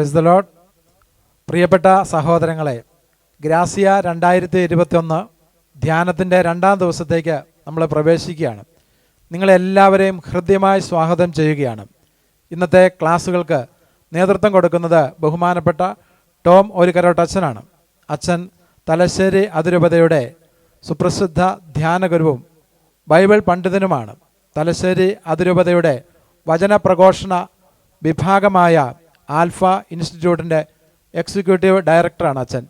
Praise the Lord. പ്രിയപ്പെട്ട സഹോദരങ്ങളെ, Grazia 2021 ധ്യാനത്തിൻ്റെ 2ാം ദിവസത്തേക്ക് നമ്മൾ പ്രവേശിക്കുകയാണ്. നിങ്ങളെല്ലാവരെയും ഹൃദ്യമായി സ്വാഗതം ചെയ്യുകയാണ്. ഇന്നത്തെ ക്ലാസ്സുകൾക്ക് നേതൃത്വം കൊടുക്കുന്നത് ബഹുമാനപ്പെട്ട ടോം ഒലിക്കരോട്ട് അച്ഛനാണ്. അച്ഛൻ തലശ്ശേരി അതിരൂപതയുടെ സുപ്രസിദ്ധ ധ്യാനഗുരുവും ബൈബിൾ പണ്ഡിതനുമാണ്. തലശ്ശേരി അതിരൂപതയുടെ വചനപ്രഘോഷണ വിഭാഗമായ ആൽഫ ഇൻസ്റ്റിറ്റ്യൂട്ടിൻ്റെ എക്സിക്യൂട്ടീവ് ഡയറക്ടറാണ് അച്ഛൻ.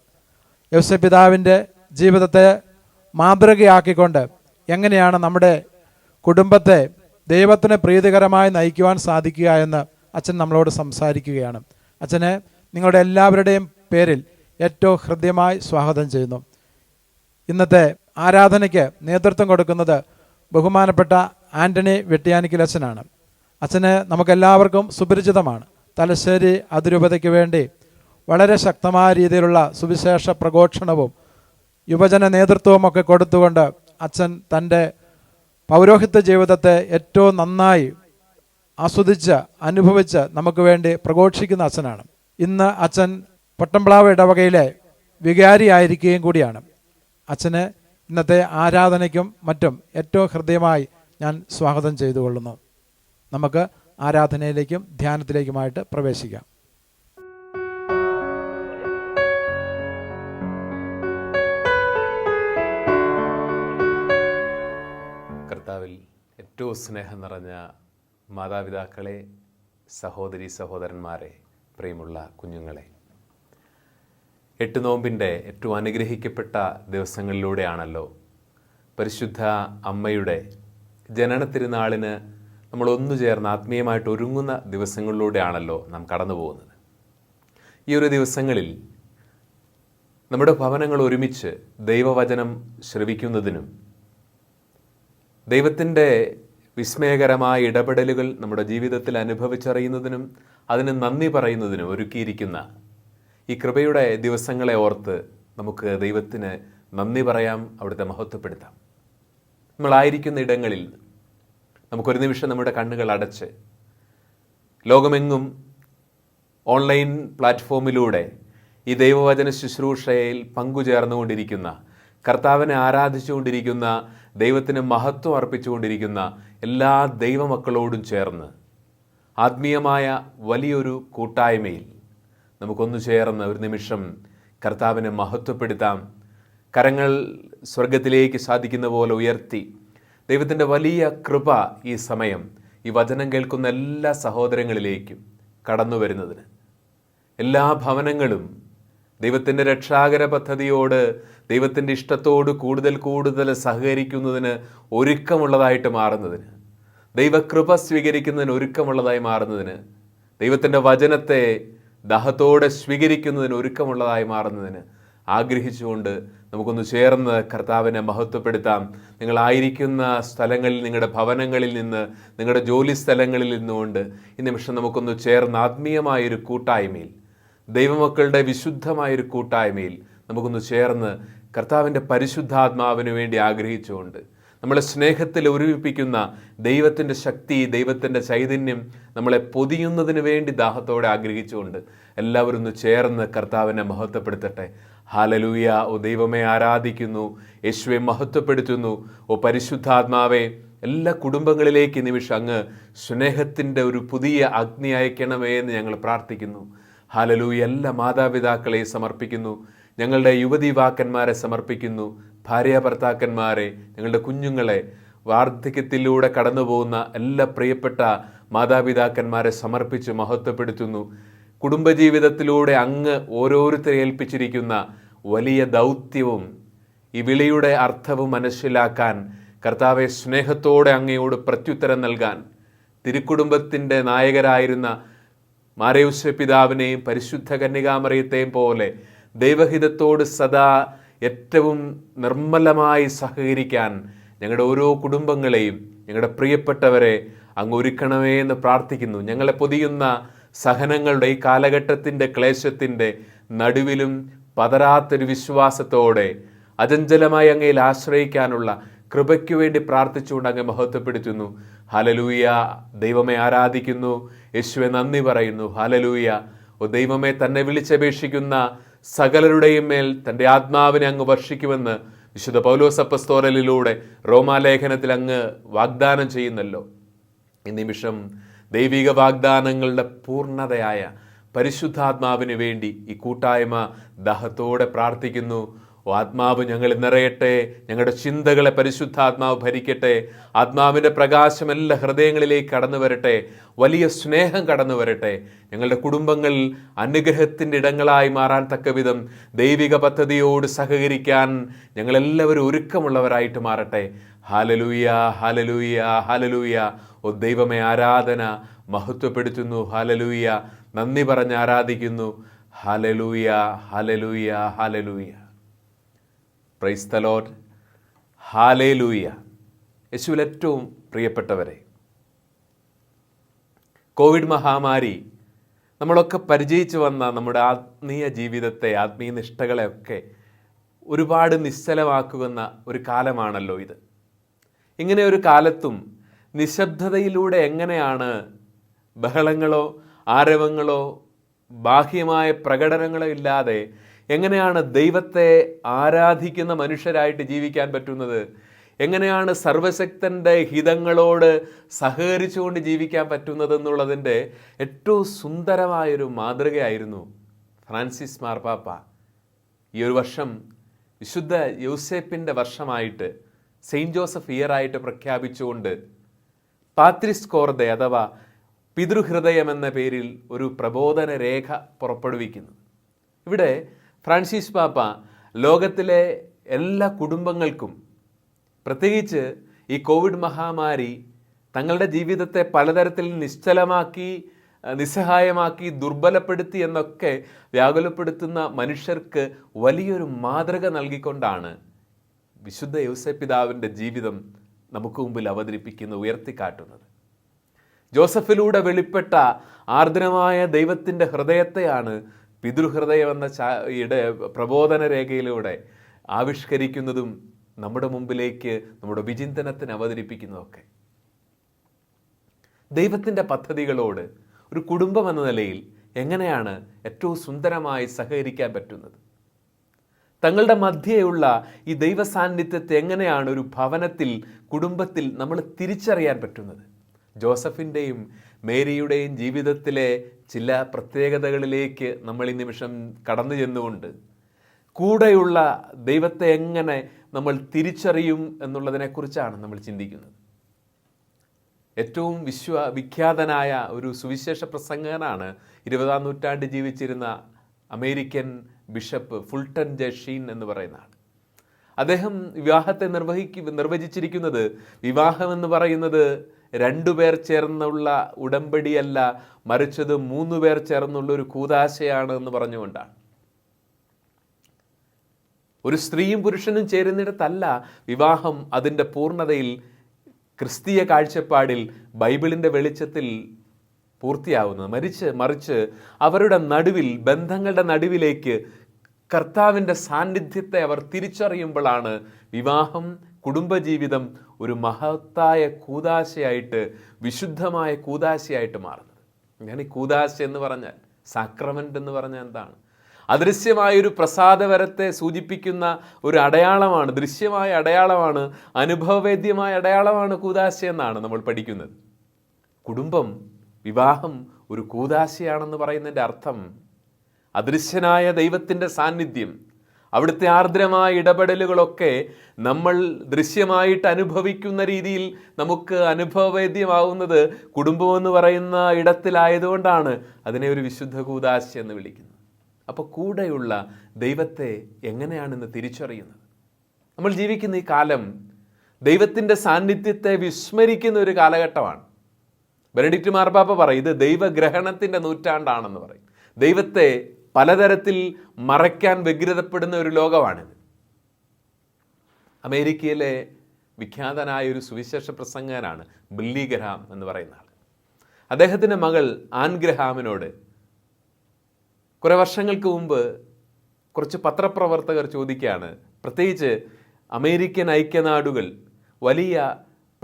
യോസേപ്പിതാവിൻ്റെ ജീവിതത്തെ മാതൃകയാക്കിക്കൊണ്ട് എങ്ങനെയാണ് നമ്മുടെ കുടുംബത്തെ ദൈവത്തിന് പ്രീതികരമായി നയിക്കുവാൻ സാധിക്കുക എന്ന് അച്ഛൻ നമ്മളോട് സംസാരിക്കുകയാണ്. അച്ഛനെ നിങ്ങളുടെ എല്ലാവരുടെയും പേരിൽ ഏറ്റവും ഹൃദ്യമായി സ്വാഗതം ചെയ്യുന്നു. ഇന്നത്തെ ആരാധനയ്ക്ക് നേതൃത്വം കൊടുക്കുന്നത് ബഹുമാനപ്പെട്ട ആൻ്റണി വെട്ടിയാനിക്കൽ അച്ഛനാണ്. അച്ഛന് നമുക്കെല്ലാവർക്കും സുപരിചിതമാണ്. തലശ്ശേരി അതിരൂപതയ്ക്ക് വേണ്ടി വളരെ ശക്തമായ രീതിയിലുള്ള സുവിശേഷ പ്രഘോഷണവും യുവജന നേതൃത്വവും ഒക്കെ കൊടുത്തുകൊണ്ട് അച്ഛൻ തൻ്റെ പൗരോഹിത്യ ജീവിതത്തെ ഏറ്റവും നന്നായി ആസ്വദിച്ച് അനുഭവിച്ച് നമുക്ക് വേണ്ടി പ്രഘോഷിക്കുന്ന അച്ഛനാണ്. ഇന്ന് അച്ഛൻ പൊട്ടംപ്ലാവ് ഇടവകയിലെ വികാരിയായിരിക്കുകയും കൂടിയാണ്. അച്ഛന് ഇന്നത്തെ ആരാധനയ്ക്കും മറ്റും ഏറ്റവും ഹൃദ്യമായി ഞാൻ സ്വാഗതം ചെയ്തുകൊള്ളുന്നു. നമുക്ക് ആരാധനയിലേക്കും ധ്യാനത്തിലേക്കുമായിട്ട് പ്രവേശിക്കാം. കർത്താവിൽ ഏറ്റവും സ്നേഹം നിറഞ്ഞ മാതാപിതാക്കളെ, സഹോദരി സഹോദരന്മാരെ, പ്രിയമുള്ള കുഞ്ഞുങ്ങളെ, 8 നോമ്പിൻ്റെ ഏറ്റവും അനുഗ്രഹിക്കപ്പെട്ട ദിവസങ്ങളിലൂടെയാണല്ലോ പരിശുദ്ധ അമ്മയുടെ ജനന തിരുനാളിന് നമ്മൾ ഒന്നു ചേർന്ന് ആത്മീയമായിട്ട് ഒരുങ്ങുന്ന ദിവസങ്ങളിലൂടെയാണല്ലോ നാം കടന്നു പോകുന്നത്. ഈ ഒരു ദിവസങ്ങളിൽ നമ്മുടെ ഭവനങ്ങൾ ഒരുമിച്ച് ദൈവവചനം ശ്രവിക്കുന്നതിനും ദൈവത്തിൻ്റെ വിസ്മയകരമായ ഇടപെടലുകൾ നമ്മുടെ ജീവിതത്തിൽ അനുഭവിച്ചറിയുന്നതിനും അതിന് നന്ദി പറയുന്നതിനും ഒരുക്കിയിരിക്കുന്ന ഈ കൃപയുടെ ദിവസങ്ങളെ ഓർത്ത് നമുക്ക് ദൈവത്തിന് നന്ദി പറയാം, അവിടുത്തെ മഹത്വപ്പെടുത്താം. നമ്മളായിരിക്കുന്ന ഇടങ്ങളിൽ നമുക്കൊരു നിമിഷം നമ്മുടെ കണ്ണുകൾ അടച്ച് ലോകമെങ്ങും ഓൺലൈൻ പ്ലാറ്റ്ഫോമിലൂടെ ഈ ദൈവവചന ശുശ്രൂഷയിൽ പങ്കുചേർന്നുകൊണ്ടിരിക്കുന്ന, കർത്താവിനെ ആരാധിച്ചുകൊണ്ടിരിക്കുന്ന, ദൈവത്തിന് മഹത്വം അർപ്പിച്ചുകൊണ്ടിരിക്കുന്ന എല്ലാ ദൈവമക്കളോടും ചേർന്ന് ആത്മീയമായ വലിയൊരു കൂട്ടായ്മയിൽ നമുക്കൊന്നു ചേർന്ന് ഒരു നിമിഷം കർത്താവിനെ മഹത്വപ്പെടുത്താം. കരങ്ങൾ സ്വർഗത്തിലേക്ക് സാധിക്കുന്ന പോലെ ഉയർത്തി ദൈവത്തിൻ്റെ വലിയ കൃപ ഈ സമയം ഈ വചനം കേൾക്കുന്ന എല്ലാ സഹോദരങ്ങളിലേക്കും കടന്നു വരുന്നതിന്, എല്ലാ ഭവനങ്ങളും ദൈവത്തിൻ്റെ രക്ഷാകര പദ്ധതിയോട്, ദൈവത്തിൻ്റെ ഇഷ്ടത്തോട് കൂടുതൽ സഹകരിക്കുന്നതിന് ഒരുക്കമുള്ളതായിട്ട് മാറുന്നതിന്, ദൈവകൃപ സ്വീകരിക്കുന്നതിന് ഒരുക്കമുള്ളതായി മാറുന്നതിന്, ദൈവത്തിൻ്റെ വചനത്തെ ദാഹത്തോടെ സ്വീകരിക്കുന്നതിന് ഒരുക്കമുള്ളതായി മാറുന്നതിന് ആഗ്രഹിച്ചുകൊണ്ട് നമുക്കൊന്ന് ചേർന്ന് കർത്താവിനെ മഹത്വപ്പെടുത്താം. നിങ്ങളായിരിക്കുന്ന സ്ഥലങ്ങളിൽ, നിങ്ങളുടെ ഭവനങ്ങളിൽ നിന്ന്, നിങ്ങളുടെ ജോലി സ്ഥലങ്ങളിൽ നിന്നുകൊണ്ട് ഈ നിമിഷം നമുക്കൊന്ന് ചേർന്ന് ആത്മീയമായൊരു കൂട്ടായ്മയിൽ, ദൈവമക്കളുടെ വിശുദ്ധമായൊരു കൂട്ടായ്മയിൽ നമുക്കൊന്ന് ചേർന്ന് കർത്താവിൻ്റെ പരിശുദ്ധാത്മാവിന് വേണ്ടി ആഗ്രഹിച്ചുകൊണ്ട് നമ്മളെ സ്നേഹത്തിൽ ഒരുമിപ്പിക്കുന്ന ദൈവത്തിൻ്റെ ശക്തി, ദൈവത്തിൻ്റെ ചൈതന്യം നമ്മളെ പൊതിയുന്നതിന് വേണ്ടി ദാഹത്തോടെ ആഗ്രഹിച്ചുകൊണ്ട് എല്ലാവരും ഒന്ന് ചേർന്ന് കർത്താവിനെ മഹത്വപ്പെടുത്തട്ടെ. ഹല്ലേലൂയ. ഓ ദൈവമേ, ആരാധിക്കുന്നു, യേശുവെ മഹത്വപ്പെടുത്തുന്നു. ഓ പരിശുദ്ധാത്മാവേ, എല്ലാ കുടുംബങ്ങളിലേക്ക് നിമിഷം അങ്ങ് സ്നേഹത്തിൻ്റെ ഒരു പുതിയ അഗ്നി അയക്കണമേ എന്ന് ഞങ്ങൾ പ്രാർത്ഥിക്കുന്നു. ഹല്ലേലൂയ. എല്ലാ മാതാപിതാക്കളെ സമർപ്പിക്കുന്നു, ഞങ്ങളുടെ യുവതീവാക്കന്മാരെ സമർപ്പിക്കുന്നു, ഭാര്യ ഭർത്താക്കന്മാരെ, ഞങ്ങളുടെ കുഞ്ഞുങ്ങളെ, വാർദ്ധക്യത്തിലൂടെ കടന്നു പോകുന്ന എല്ലാ പ്രിയപ്പെട്ട മാതാപിതാക്കന്മാരെ സമർപ്പിച്ച് മഹത്വപ്പെടുത്തുന്നു. കുടുംബജീവിതത്തിലൂടെ അങ്ങ് ഓരോരുത്തരെ ഏൽപ്പിച്ചിരിക്കുന്ന വലിയ ദൗത്യവും ഈ വിളിയുടെ അർത്ഥവും മനസ്സിലാക്കാൻ, കർത്താവെ സ്നേഹത്തോടെ അങ്ങയോട് പ്രത്യുത്തരം നൽകാൻ തിരുക്കുടുംബത്തിൻ്റെ നായകരായിരുന്ന മാരയൂസ് പിതാവിനെയും പരിശുദ്ധ കന്യകാമറിയത്തെയും പോലെ ദൈവഹിതത്തോട് സദാ ഏറ്റവും നിർമ്മലമായി സഹകരിക്കാൻ ഞങ്ങളുടെ ഓരോ കുടുംബങ്ങളെയും, ഞങ്ങളുടെ പ്രിയപ്പെട്ടവരെ അങ്ങ് ഒരുക്കണമേ എന്ന് പ്രാർത്ഥിക്കുന്നു. ഞങ്ങളെ പൊതിയുന്ന സഹനങ്ങളുടെ ഈ കാലഘട്ടത്തിൻ്റെ ക്ലേശത്തിൻ്റെ നടുവിലും പതരാത്തൊരു വിശ്വാസത്തോടെ അചഞ്ചലമായി അങ്ങയിൽ ആശ്രയിക്കാനുള്ള കൃപയ്ക്കു വേണ്ടി പ്രാർത്ഥിച്ചുകൊണ്ട് അങ്ങ് മഹത്വപ്പെടുത്തുന്നു. ഹല്ലേലൂയ. ദൈവമേ ആരാധിക്കുന്നു, യേശുവെ നന്ദി പറയുന്നു. ഹല്ലേലൂയ. ഓ ദൈവമേ, തന്നെ വിളിച്ചപേക്ഷിക്കുന്ന സകലരുടെയും മേൽ തൻ്റെ ആത്മാവിനെ അങ്ങ് വർഷിക്കുമെന്ന് വിശുദ്ധ പൗലോസ് അപ്പസ്തോലനിലൂടെ റോമാലേഖനത്തിൽ അങ്ങ് വാഗ്ദാനം ചെയ്യുന്നല്ലോ. ഈ നിമിഷം ദൈവിക വാഗ്ദാനങ്ങളുടെ പൂർണ്ണതയായ പരിശുദ്ധാത്മാവിന് വേണ്ടി ഈ കൂട്ടായ്മ ദാഹത്തോടെ പ്രാർത്ഥിക്കുന്നു. ഓ ആത്മാവ് ഞങ്ങളിൽ നിറയട്ടെ, ഞങ്ങളുടെ ചിന്തകളെ പരിശുദ്ധാത്മാവ് ഭരിക്കട്ടെ, ആത്മാവിൻ്റെ പ്രകാശം എല്ലാ ഹൃദയങ്ങളിലേക്ക് കടന്നു വരട്ടെ, വലിയ സ്നേഹം കടന്നു വരട്ടെ, ഞങ്ങളുടെ കുടുംബങ്ങൾ അനുഗ്രഹത്തിൻ്റെ ഇടങ്ങളായി മാറാൻ തക്കവിധം ദൈവിക പദ്ധതിയോട് സഹകരിക്കാൻ ഞങ്ങളെല്ലാവരും ഒരുക്കമുള്ളവരായിട്ട് മാറട്ടെ. Hallelujah, hallelujah, hallelujah. ഓ ദൈവമേ, ആരാധന മഹത്വപ്പെടുത്തുന്നു. ഹല്ലേലൂയ, നന്ദി പറഞ്ഞ് ആരാധിക്കുന്നു. Hallelujah, hallelujah, hallelujah. Praise the Lord. Hallelujah. യേശുവിൽ ഏറ്റവും പ്രിയപ്പെട്ടവരെ, കോവിഡ് മഹാമാരി നമ്മളൊക്കെ പരിചയിച്ചു വന്ന നമ്മുടെ ആത്മീയ ജീവിതത്തെ, ആത്മീയ നിഷ്ഠകളെയൊക്കെ ഒരുപാട് നിശ്ചലമാക്കുന്ന ഒരു കാലമാണല്ലോ ഇത്. ഇങ്ങനെ ഒരു കാലത്തും നിശബ്ദതയിലൂടെ എങ്ങനെയാണ് ബഹളങ്ങളോ ആരവങ്ങളോ ബാഹ്യമായ പ്രകടനങ്ങളോ ഇല്ലാതെ എങ്ങനെയാണ് ദൈവത്തെ ആരാധിക്കുന്ന മനുഷ്യരായിട്ട് ജീവിക്കാൻ പറ്റുന്നത്? എങ്ങനെയാണ് സർവശക്തൻ്റെ ഹിതങ്ങളോട് സഹകരിച്ചുകൊണ്ട് ജീവിക്കാൻ പറ്റുന്നത് എന്നുള്ളതിൻ്റെ ഏറ്റവും സുന്ദരമായൊരു മാതൃകയായിരുന്നു ഫ്രാൻസിസ് മാർപ്പാപ്പ ഈ ഒരു വർഷം വിശുദ്ധ യൗസേപ്പിൻ്റെ വർഷമായിട്ട് സെയിൻറ്റ് ജോസഫ് ഇയറായിട്ട് പ്രഖ്യാപിച്ചുകൊണ്ട് പാത്രിസ് കോർദെ അഥവാ പിതൃഹൃദയം എന്ന പേരിൽ ഒരു പ്രബോധന രേഖ പുറപ്പെടുവിക്കുന്നു. ഇവിടെ ഫ്രാൻസിസ് പാപ്പ ലോകത്തിലെ എല്ലാ കുടുംബങ്ങൾക്കും, പ്രത്യേകിച്ച് ഈ കോവിഡ് മഹാമാരി തങ്ങളുടെ ജീവിതത്തെ പലതരത്തിൽ നിശ്ചലമാക്കി, നിസ്സഹായമാക്കി, ദുർബലപ്പെടുത്തി എന്നൊക്കെ വ്യാകുലപ്പെടുത്തുന്ന മനുഷ്യർക്ക് വലിയൊരു മാതൃക നൽകിക്കൊണ്ടാണ് വിശുദ്ധ യൗസേപ്പ് പിതാവിൻ്റെ ജീവിതം നമുക്ക് മുമ്പിൽ അവതരിപ്പിക്കുന്ന, ഉയർത്തിക്കാട്ടുന്നത്. ജോസഫിലൂടെ വെളിപ്പെട്ട ആർദ്രമായ ദൈവത്തിൻ്റെ ഹൃദയത്തെയാണ് പിതൃഹൃദയം എന്ന പ്രബോധന രേഖയിലൂടെ ആവിഷ്കരിക്കുന്നതും നമ്മുടെ മുമ്പിലേക്ക് നമ്മുടെ വിചിന്തനത്തിന് അവതരിപ്പിക്കുന്നതൊക്കെ. ദൈവത്തിൻ്റെ പദ്ധതികളോട് ഒരു കുടുംബം എന്ന നിലയിൽ എങ്ങനെയാണ് ഏറ്റവും സുന്ദരമായി സഹകരിക്കാൻ പറ്റുന്നത്? തങ്ങളുടെ മധ്യേയുള്ള ഈ ദൈവ സാന്നിധ്യത്തെ എങ്ങനെയാണ് ഒരു ഭവനത്തിൽ, കുടുംബത്തിൽ നമ്മൾ തിരിച്ചറിയാൻ പറ്റുന്നത്? ജോസഫിൻ്റെയും മേരിയുടെയും ജീവിതത്തിലെ ചില പ്രത്യേകതകളിലേക്ക് നമ്മൾ ഈ നിമിഷം കടന്നു ചെന്നുകൊണ്ട് കൂടെയുള്ള ദൈവത്തെ എങ്ങനെ നമ്മൾ തിരിച്ചറിയും എന്നുള്ളതിനെക്കുറിച്ചാണ് നമ്മൾ ചിന്തിക്കുന്നത്. ഏറ്റവും വിഖ്യാതനായ ഒരു സുവിശേഷ പ്രസംഗകനാണ് 20-ാം നൂറ്റാണ്ടിൽ ജീവിച്ചിരുന്ന American bishop Fulton J Sheen എന്ന് പറയുന്ന ആൾ. അദ്ദേഹം വിവാഹത്തെ നിർവചിച്ചിരിക്കുന്നത്, വിവാഹം എന്ന് പറയുന്നത് 2 പേർ ചേർന്നുള്ള ഉടമ്പടിയല്ല, മറിച്ചത് 3 പേർ ചേർന്നുള്ള ഒരു കൂദാശയാണ് എന്ന് പറഞ്ഞുകൊണ്ടാണ്. ഒരു സ്ത്രീയും പുരുഷനും ചേരുന്നിടത്തല്ല വിവാഹം അതിൻ്റെ പൂർണ്ണതയിൽ ക്രിസ്തീയ കാഴ്ചപ്പാടിൽ ബൈബിളിൻ്റെ വെളിച്ചത്തിൽ പൂർത്തിയാവുന്നത്. മറിച്ച് അവരുടെ നടുവിൽ, ബന്ധങ്ങളുടെ നടുവിലേക്ക് കർത്താവിൻ്റെ സാന്നിധ്യത്തെ അവർ തിരിച്ചറിയുമ്പോഴാണ് വിവാഹം, കുടുംബജീവിതം ഒരു മഹത്തായ കൂദാശയായിട്ട്, വിശുദ്ധമായ കൂദാശയായിട്ട് മാറുന്നത്. ഞാൻ ഈ കൂദാശ എന്ന് പറഞ്ഞാൽ, സാക്രമെൻ്റ് എന്ന് പറഞ്ഞാൽ എന്താണ്? അദൃശ്യമായൊരു പ്രസാദവരത്തെ സൂചിപ്പിക്കുന്ന ഒരു അടയാളമാണ്, ദൃശ്യമായ അടയാളമാണ്, അനുഭവവേദ്യമായ അടയാളമാണ് കൂദാശ എന്നാണ് നമ്മൾ പഠിക്കുന്നത്. കുടുംബം, വിവാഹം ഒരു കൂദാശയാണെന്ന് പറയുന്നതിൻ്റെ അർത്ഥം അദൃശ്യനായ ദൈവത്തിൻ്റെ സാന്നിധ്യം, അവിടുത്തെ ആർദ്രമായ ഇടപെടലുകളൊക്കെ നമ്മൾ ദൃശ്യമായിട്ട് അനുഭവിക്കുന്ന രീതിയിൽ നമുക്ക് അനുഭവവേദ്യമാവുന്നത് കുടുംബമെന്ന് പറയുന്ന ഇടത്തിലായതുകൊണ്ടാണ് അതിനെ ഒരു വിശുദ്ധ കൂദാശ എന്ന് വിളിക്കുന്നത്. അപ്പോൾ കൂടെയുള്ള ദൈവത്തെ എങ്ങനെയാണെന്ന് തിരിച്ചറിയുന്നത്? നമ്മൾ ജീവിക്കുന്ന ഈ കാലം ദൈവത്തിൻ്റെ സാന്നിധ്യത്തെ വിസ്മരിക്കുന്ന ഒരു കാലഘട്ടമാണ്. ബെനഡിക്റ്റ് മാർപ്പാപ്പ പറയും, ഇത് ദൈവഗ്രഹണത്തിൻ്റെ നൂറ്റാണ്ടാണെന്ന് പറയും. ദൈവത്തെ പലതരത്തിൽ മറയ്ക്കാൻ വ്യഗ്രതപ്പെടുന്ന ഒരു ലോകമാണിത്. അമേരിക്കയിലെ വിഖ്യാതനായ ഒരു സുവിശേഷ പ്രസംഗകനാണ് ബില്ലി ഗ്രഹാം എന്ന് പറയുന്ന ആൾ. അദ്ദേഹത്തിൻ്റെ മകൾ ആൻ ഗ്രഹാമിനോട് കുറേ വർഷങ്ങൾക്ക് മുമ്പ് കുറച്ച് പത്രപ്രവർത്തകർ ചോദിക്കുകയാണ്, പ്രത്യേകിച്ച് അമേരിക്കൻ ഐക്യനാടുകൾ വലിയ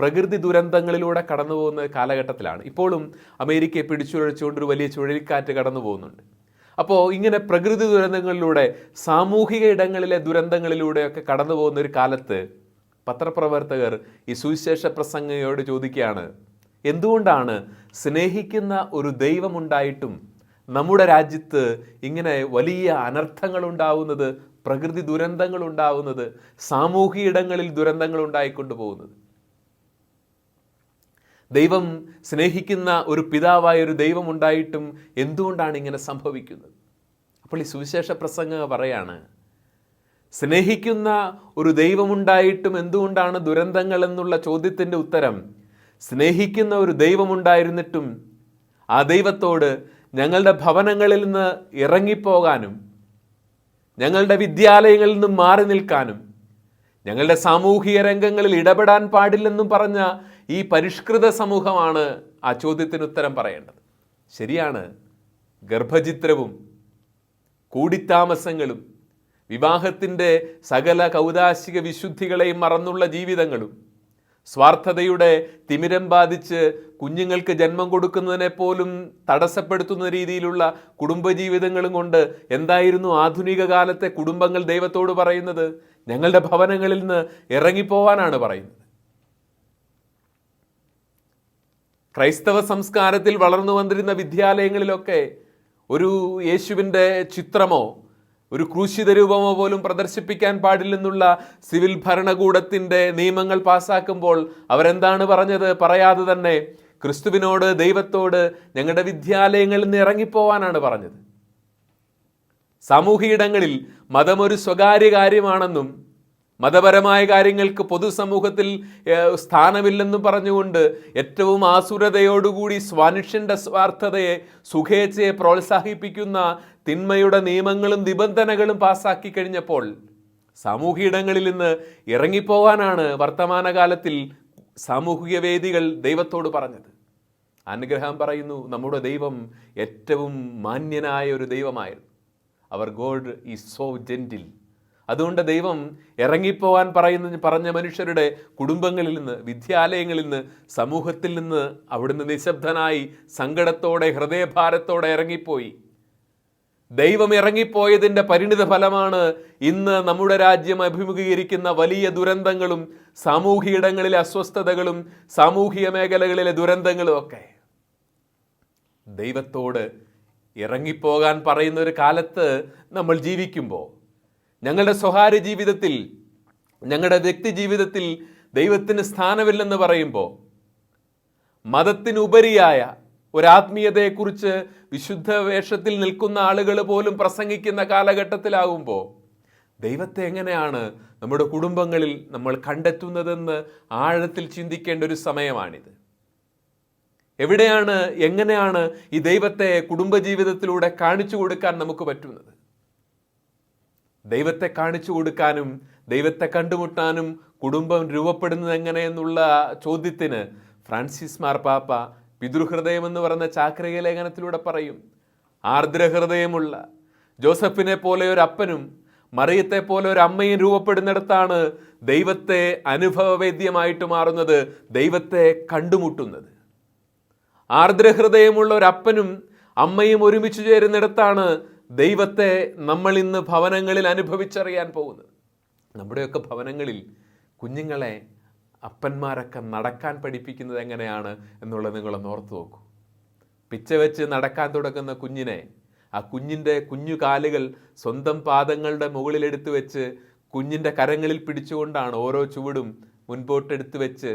പ്രകൃതി ദുരന്തങ്ങളിലൂടെ കടന്നു പോകുന്ന കാലഘട്ടത്തിലാണ്. ഇപ്പോഴും അമേരിക്കയെ പിടിച്ചുഴച്ചുകൊണ്ടൊരു വലിയ ചുഴലിക്കാറ്റ് കടന്നു പോകുന്നുണ്ട്. അപ്പോൾ ഇങ്ങനെ പ്രകൃതി ദുരന്തങ്ങളിലൂടെ, സാമൂഹിക ഇടങ്ങളിലെ ദുരന്തങ്ങളിലൂടെയൊക്കെ കടന്നു പോകുന്ന ഒരു കാലത്ത് പത്രപ്രവർത്തകർ ഈ സുവിശേഷ പ്രസംഗയോട് ചോദിക്കുകയാണ്, എന്തുകൊണ്ടാണ് സ്നേഹിക്കുന്ന ഒരു ദൈവമുണ്ടായിട്ടും നമ്മുടെ രാജ്യത്ത് ഇങ്ങനെ വലിയ അനർത്ഥങ്ങൾ ഉണ്ടാവുന്നത്, പ്രകൃതി ദുരന്തങ്ങൾ ഉണ്ടാവുന്നത്, സാമൂഹിക ഇടങ്ങളിൽ ദുരന്തങ്ങൾ ഉണ്ടായിക്കൊണ്ടു പോകുന്നത്? ദൈവം സ്നേഹിക്കുന്ന ഒരു പിതാവായ ഒരു ദൈവം ഉണ്ടായിട്ടും എന്തുകൊണ്ടാണ് ഇങ്ങനെ സംഭവിക്കുന്നത്? അപ്പോൾ ഈ സുവിശേഷ പ്രസംഗം പറയാണ്, സ്നേഹിക്കുന്ന ഒരു ദൈവമുണ്ടായിട്ടും എന്തുകൊണ്ടാണ് ദുരന്തങ്ങൾ എന്നുള്ള ചോദ്യത്തിൻ്റെ ഉത്തരം, സ്നേഹിക്കുന്ന ഒരു ദൈവമുണ്ടായിരുന്നിട്ടും ആ ദൈവത്തോട് ഞങ്ങളുടെ ഭവനങ്ങളിൽ നിന്ന് ഇറങ്ങിപ്പോകാനും, ഞങ്ങളുടെ വിദ്യാലയങ്ങളിൽ നിന്നും മാറി നിൽക്കാനും, ഞങ്ങളുടെ സാമൂഹിക രംഗങ്ങളിൽ ഇടപെടാൻ പാടില്ലെന്നും പറഞ്ഞ ഈ പരിഷ്കൃത സമൂഹമാണ് ആ ചോദ്യത്തിന് ഉത്തരം പറയേണ്ടത്. ശരിയാണ്, ഗർഭചിത്രവും കൂടിത്താമസങ്ങളും വിവാഹത്തിൻ്റെ സകല കൗദാശിക വിശുദ്ധികളെയും മറന്നുള്ള ജീവിതങ്ങളും, സ്വാർത്ഥതയുടെ തിമിരം ബാധിച്ച് കുഞ്ഞുങ്ങൾക്ക് ജന്മം കൊടുക്കുന്നതിനെ പോലും തടസ്സപ്പെടുത്തുന്ന രീതിയിലുള്ള കുടുംബജീവിതങ്ങളും കൊണ്ട് എന്തായിരുന്നു ആധുനിക കാലത്തെ കുടുംബങ്ങൾ ദൈവത്തോട് പറയുന്നത്? ഞങ്ങളുടെ ഭവനങ്ങളിൽ നിന്ന് ഇറങ്ങിപ്പോവാനാണ് പറയുന്നത്. ക്രൈസ്തവ സംസ്കാരത്തിൽ വളർന്നു വന്നിരുന്ന വിദ്യാലയങ്ങളിലൊക്കെ ഒരു യേശുവിൻ്റെ ചിത്രമോ ഒരു ക്രൂശിത രൂപമോ പോലും പ്രദർശിപ്പിക്കാൻ പാടില്ലെന്നുള്ള സിവിൽ ഭരണകൂടത്തിൻ്റെ നിയമങ്ങൾ പാസ്സാക്കുമ്പോൾ അവരെന്താണ് പറഞ്ഞത്? പറയാതെ തന്നെ ക്രിസ്തുവിനോട്, ദൈവത്തോട് ഞങ്ങളുടെ വിദ്യാലയങ്ങളിൽ നിന്ന് ഇറങ്ങിപ്പോവാനാണ് പറഞ്ഞത്. സാമൂഹിക ഇടങ്ങളിൽ മതമൊരു സ്വകാര്യ കാര്യമാണെന്നും മതപരമായ കാര്യങ്ങൾക്ക് പൊതുസമൂഹത്തിൽ സ്ഥാനമില്ലെന്നും പറഞ്ഞുകൊണ്ട് ഏറ്റവും ആസുരതയോടുകൂടി മനുഷ്യൻ്റെ സ്വാർത്ഥതയെ, സുഖേച്ഛയെ പ്രോത്സാഹിപ്പിക്കുന്ന തിന്മയുടെ നിയമങ്ങളും നിബന്ധനകളും പാസ്സാക്കി കഴിഞ്ഞപ്പോൾ സാമൂഹിക ഇടങ്ങളിൽ നിന്ന് ഇറങ്ങിപ്പോവാനാണ് വർത്തമാനകാലത്തിൽ സാമൂഹിക വേദികൾ ദൈവത്തോട് പറഞ്ഞത്. അനുഗ്രഹം പറയുന്നു, നമ്മുടെ ദൈവം ഏറ്റവും മാന്യനായ ഒരു ദൈവമായിരുന്നു. അവർ ഗോഡ് ഈസ് സോ ജെന്റിൽ. അതുകൊണ്ട് ദൈവം ഇറങ്ങിപ്പോവാൻ പറഞ്ഞ മനുഷ്യരുടെ കുടുംബങ്ങളിൽ നിന്ന്, വിദ്യാലയങ്ങളിൽ നിന്ന്, സമൂഹത്തിൽ നിന്ന് അവിടുന്ന് നിശബ്ദനായി സങ്കടത്തോടെ, ഹൃദയഭാരത്തോടെ ഇറങ്ങിപ്പോയി. ദൈവം ഇറങ്ങിപ്പോയതിൻ്റെ പരിണിത ഫലമാണ് ഇന്ന് നമ്മുടെ രാജ്യം അഭിമുഖീകരിക്കുന്ന വലിയ ദുരന്തങ്ങളും സാമൂഹിക ഇടങ്ങളിലെ അസ്വസ്ഥതകളും സാമൂഹിക മേഖലകളിലെ ദുരന്തങ്ങളും ഒക്കെ. ദൈവത്തോട് ഇറങ്ങിപ്പോകാൻ പറയുന്ന ഒരു കാലത്ത് നമ്മൾ ജീവിക്കുമ്പോൾ ഞങ്ങളുടെ സ്വകാര്യ ജീവിതത്തിൽ, ഞങ്ങളുടെ വ്യക്തി ജീവിതത്തിൽ ദൈവത്തിന് സ്ഥാനമില്ലെന്ന് പറയുമ്പോൾ, മതത്തിനുപരിയായ ഒരാത്മീയതയെക്കുറിച്ച് വിശുദ്ധ വേഷത്തിൽ നിൽക്കുന്ന ആളുകൾ പോലും പ്രസംഗിക്കുന്ന കാലഘട്ടത്തിലാകുമ്പോൾ ദൈവത്തെ എങ്ങനെയാണ് നമ്മുടെ കുടുംബങ്ങളിൽ നമ്മൾ കണ്ടെത്തുന്നതെന്ന് ആഴത്തിൽ ചിന്തിക്കേണ്ട ഒരു സമയമാണിത്. എവിടെയാണ്, എങ്ങനെയാണ് ഈ ദൈവത്തെ കുടുംബജീവിതത്തിലൂടെ കാണിച്ചു കൊടുക്കാൻ നമുക്ക് പറ്റുന്നത്? ദൈവത്തെ കാണിച്ചു കൊടുക്കാനും ദൈവത്തെ കണ്ടുമുട്ടാനും കുടുംബം രൂപപ്പെടുന്നത് എങ്ങനെയെന്നുള്ള ചോദ്യത്തിന് ഫ്രാൻസിസ് മാർപ്പാപ്പ പിതൃഹൃദയം എന്ന് പറയുന്ന ചാക്രിക ലേഖനത്തിലൂടെ പറയും, ആർദ്രഹൃദയമുള്ള ജോസഫിനെ പോലെ ഒരു അപ്പനും മറിയത്തെ പോലെ ഒരു അമ്മയും രൂപപ്പെടുന്നിടത്താണ് ദൈവത്തെ അനുഭവവേദ്യമായിട്ട് മാറുന്നത്, ദൈവത്തെ കണ്ടുമുട്ടുന്നത്. ആർദ്രഹൃദയമുള്ള ഒരു അപ്പനും അമ്മയും ഒരുമിച്ച് ചേരുന്നിടത്താണ് ദൈവത്തെ നമ്മൾ ഇന്ന് ഭവനങ്ങളിൽ അനുഭവിച്ചറിയാൻ പോകുന്നത്. നമ്മുടെയൊക്കെ ഭവനങ്ങളിൽ കുഞ്ഞുങ്ങളെ അപ്പന്മാരൊക്കെ നടക്കാൻ പഠിപ്പിക്കുന്നത് എങ്ങനെയാണ് എന്നുള്ളത് നിങ്ങളൊന്ന് ഓർത്ത് നോക്കൂ. പിച്ച വെച്ച് നടക്കാൻ തുടങ്ങുന്ന കുഞ്ഞിനെ ആ കുഞ്ഞിൻ്റെ കുഞ്ഞു കാലുകൾ സ്വന്തം പാദങ്ങളുടെ മുകളിലെടുത്ത് വെച്ച് കുഞ്ഞിൻ്റെ കരങ്ങളിൽ പിടിച്ചുകൊണ്ടാണ് ഓരോ ചുവടും മുൻപോട്ടെടുത്ത് വെച്ച്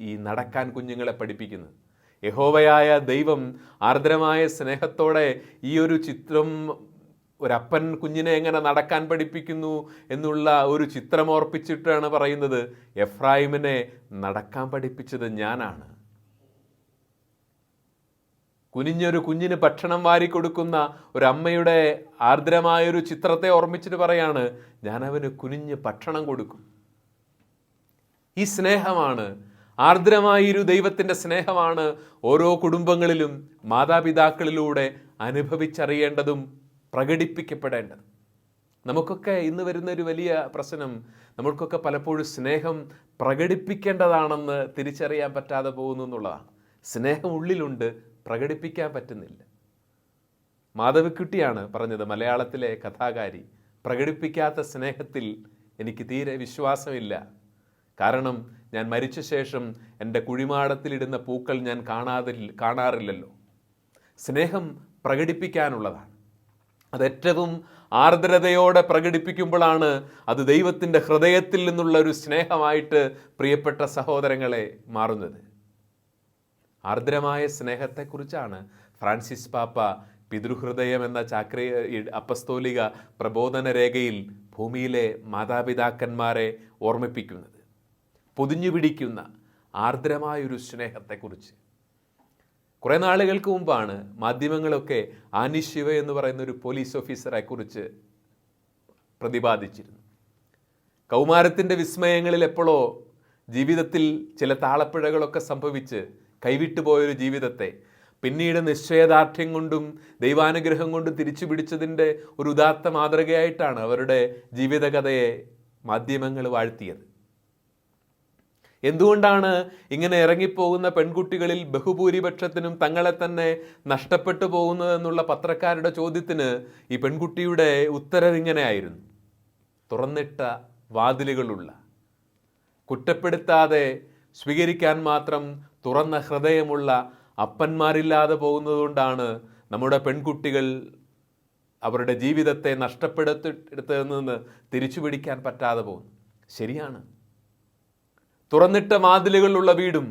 ഈ നടക്കാൻ കുഞ്ഞുങ്ങളെ പഠിപ്പിക്കുന്നത്. യഹോവയായ ദൈവം ആർദ്രമായ സ്നേഹത്തോടെ ഈ ഒരു ചിത്രം, ഒരപ്പൻ കുഞ്ഞിനെ എങ്ങനെ നടക്കാൻ പഠിപ്പിക്കുന്നു എന്നുള്ള ഒരു ചിത്രം ഓർപ്പിച്ചിട്ടാണ് പറയുന്നത്, എഫ്രായിമിനെ നടക്കാൻ പഠിപ്പിച്ചത് ഞാനാണ്. കുനിഞ്ഞൊരു കുഞ്ഞിന് ഭക്ഷണം വാരിക്കൊടുക്കുന്ന ഒരമ്മയുടെ ആർദ്രമായൊരു ചിത്രത്തെ ഓർമ്മിച്ചിട്ട് പറയാണ്, ഞാനവന് കുനിഞ്ഞ് ഭക്ഷണം കൊടുക്കും. ഈ സ്നേഹമാണ്, ആർദ്രമായൊരു ദൈവത്തിൻ്റെ സ്നേഹമാണ് ഓരോ കുടുംബങ്ങളിലും മാതാപിതാക്കളിലൂടെ അനുഭവിച്ചറിയേണ്ടതും പ്രകടിപ്പിക്കപ്പെടേണ്ടത്. നമുക്കൊക്കെ ഇന്ന് വരുന്ന ഒരു വലിയ പ്രശ്നം, നമ്മൾക്കൊക്കെ പലപ്പോഴും സ്നേഹം പ്രകടിപ്പിക്കേണ്ടതാണെന്ന് തിരിച്ചറിയാൻ പറ്റാതെ പോകുന്നു എന്നുള്ളതാണ്. സ്നേഹം ഉള്ളിലുണ്ട്, പ്രകടിപ്പിക്കാൻ പറ്റുന്നില്ല. മാധവിക്കുട്ടിയാണ് പറഞ്ഞത്, മലയാളത്തിലെ കഥാകാരി. പ്രകടിപ്പിക്കാത്ത സ്നേഹത്തിൽ എനിക്ക് തീരെ വിശ്വാസമില്ല. കാരണം ഞാൻ മരിച്ച ശേഷം എൻ്റെ കുഴിമാടത്തിലിടുന്ന പൂക്കൾ ഞാൻ കാണാറില്ലല്ലോ. സ്നേഹം പ്രകടിപ്പിക്കാനുള്ളതാണ്. അതേറ്റവും ആർദ്രതയോടെ പ്രകടിപ്പിക്കുമ്പോഴാണ് അത് ദൈവത്തിൻ്റെ ഹൃദയത്തിൽ നിന്നുള്ള ഒരു സ്നേഹമായിട്ട് പ്രിയപ്പെട്ട സഹോദരങ്ങളെ മാറുന്നത്. ആർദ്രമായ സ്നേഹത്തെക്കുറിച്ചാണ് ഫ്രാൻസിസ് പാപ്പ പിതൃഹൃദയം എന്ന അപ്പസ്തോലിക പ്രബോധന രേഖയിൽ ഭൂമിയിലെ മാതാപിതാക്കന്മാരെ ഓർമ്മിപ്പിക്കുന്നത്. പൊതിഞ്ഞുപിടിക്കുന്ന ആർദ്രമായൊരു സ്നേഹത്തെക്കുറിച്ച്. കുറേ നാളുകൾക്ക് മുമ്പാണ് മാധ്യമങ്ങളൊക്കെ ആനി ശിവ എന്ന് പറയുന്ന ഒരു പോലീസ് ഓഫീസറെ കുറിച്ച് പ്രതിപാദിച്ചിരുന്നു. കൗമാരത്തിൻ്റെ വിസ്മയങ്ങളിൽ എപ്പോഴോ ജീവിതത്തിൽ ചില താളപ്പിഴകളൊക്കെ സംഭവിച്ച് കൈവിട്ടു പോയൊരു ജീവിതത്തെ പിന്നീട് നിശ്ചയദാർഢ്യം കൊണ്ടും ദൈവാനുഗ്രഹം കൊണ്ടും തിരിച്ചു പിടിച്ചതിൻ്റെ ഒരു ഉദാത്ത മാതൃകയായിട്ടാണ് അവരുടെ ജീവിതകഥയെ മാധ്യമങ്ങൾ വാഴ്ത്തിയത്. എന്തുകൊണ്ടാണ് ഇങ്ങനെ ഇറങ്ങിപ്പോകുന്ന പെൺകുട്ടികളിൽ ബഹുഭൂരിപക്ഷത്തിനും തങ്ങളെ തന്നെ നഷ്ടപ്പെട്ടു പോകുന്നതെന്നുള്ള പത്രക്കാരുടെ ചോദ്യത്തിന് ഈ പെൺകുട്ടിയുടെ ഉത്തരം ഇങ്ങനെയായിരുന്നു: തുറന്നിട്ട വാതിലുകളുള്ള, കുറ്റപ്പെടുത്താതെ സ്വീകരിക്കാൻ മാത്രം തുറന്ന ഹൃദയമുള്ള അപ്പന്മാരില്ലാതെ പോകുന്നതുകൊണ്ടാണ് നമ്മുടെ പെൺകുട്ടികൾ അവരുടെ ജീവിതത്തെ നഷ്ടപ്പെടുത്തിയെടുത്തതിൽ നിന്ന് തിരിച്ചു പിടിക്കാൻ പറ്റാതെ പോകുന്നു. ശരിയാണ്. തുറന്നിട്ട വാതിലുകളുള്ള വീടും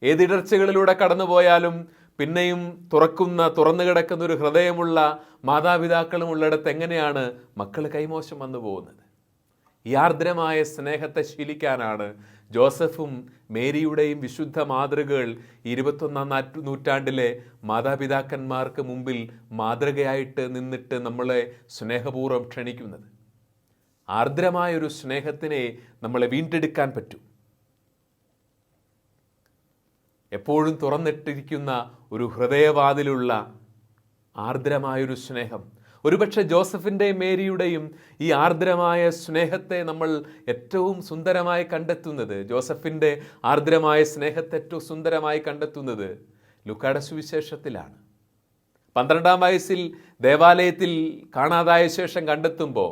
ഏതിടർച്ചകളിലൂടെ കടന്നുപോയാലും പിന്നെയും തുറന്നു കിടക്കുന്ന ഒരു ഹൃദയമുള്ള മാതാപിതാക്കളും ഉള്ളിടത്ത് എങ്ങനെയാണ് മക്കൾ കൈമോശം വന്നു പോകുന്നത്? ഈ ആർദ്രമായ സ്നേഹത്തെ ശീലിക്കാനാണ് ജോസഫും മേരിയുടെയും വിശുദ്ധ മാതൃകകൾ 21-ാം നൂറ്റാണ്ടിലെ മാതാപിതാക്കന്മാർക്ക് മുമ്പിൽ മാതൃകയായിട്ട് നിന്നിട്ട് നമ്മളെ സ്നേഹപൂർവ്വം ക്ഷണിക്കുന്നത്. ആർദ്രമായൊരു സ്നേഹത്തിനെ നമ്മളെ വീണ്ടെടുക്കാൻ പറ്റും. എപ്പോഴും തുറന്നിട്ടിരിക്കുന്ന ഒരു ഹൃദയവാതിലുള്ള ആർദ്രമായൊരു സ്നേഹം. ഒരുപക്ഷെ ജോസഫിൻ്റെയും മേരിയുടെയും ഈ ആർദ്രമായ സ്നേഹത്തെ നമ്മൾ ഏറ്റവും സുന്ദരമായി കണ്ടെത്തുന്നത്, ജോസഫിൻ്റെ ആർദ്രമായ സ്നേഹത്തെ ഏറ്റവും സുന്ദരമായി കണ്ടെത്തുന്നത് ലൂക്കായുടെ സുവിശേഷത്തിലാണ്. 12-ാം വയസ്സിൽ ദേവാലയത്തിൽ കാണാതായ ശേഷം കണ്ടെത്തുമ്പോൾ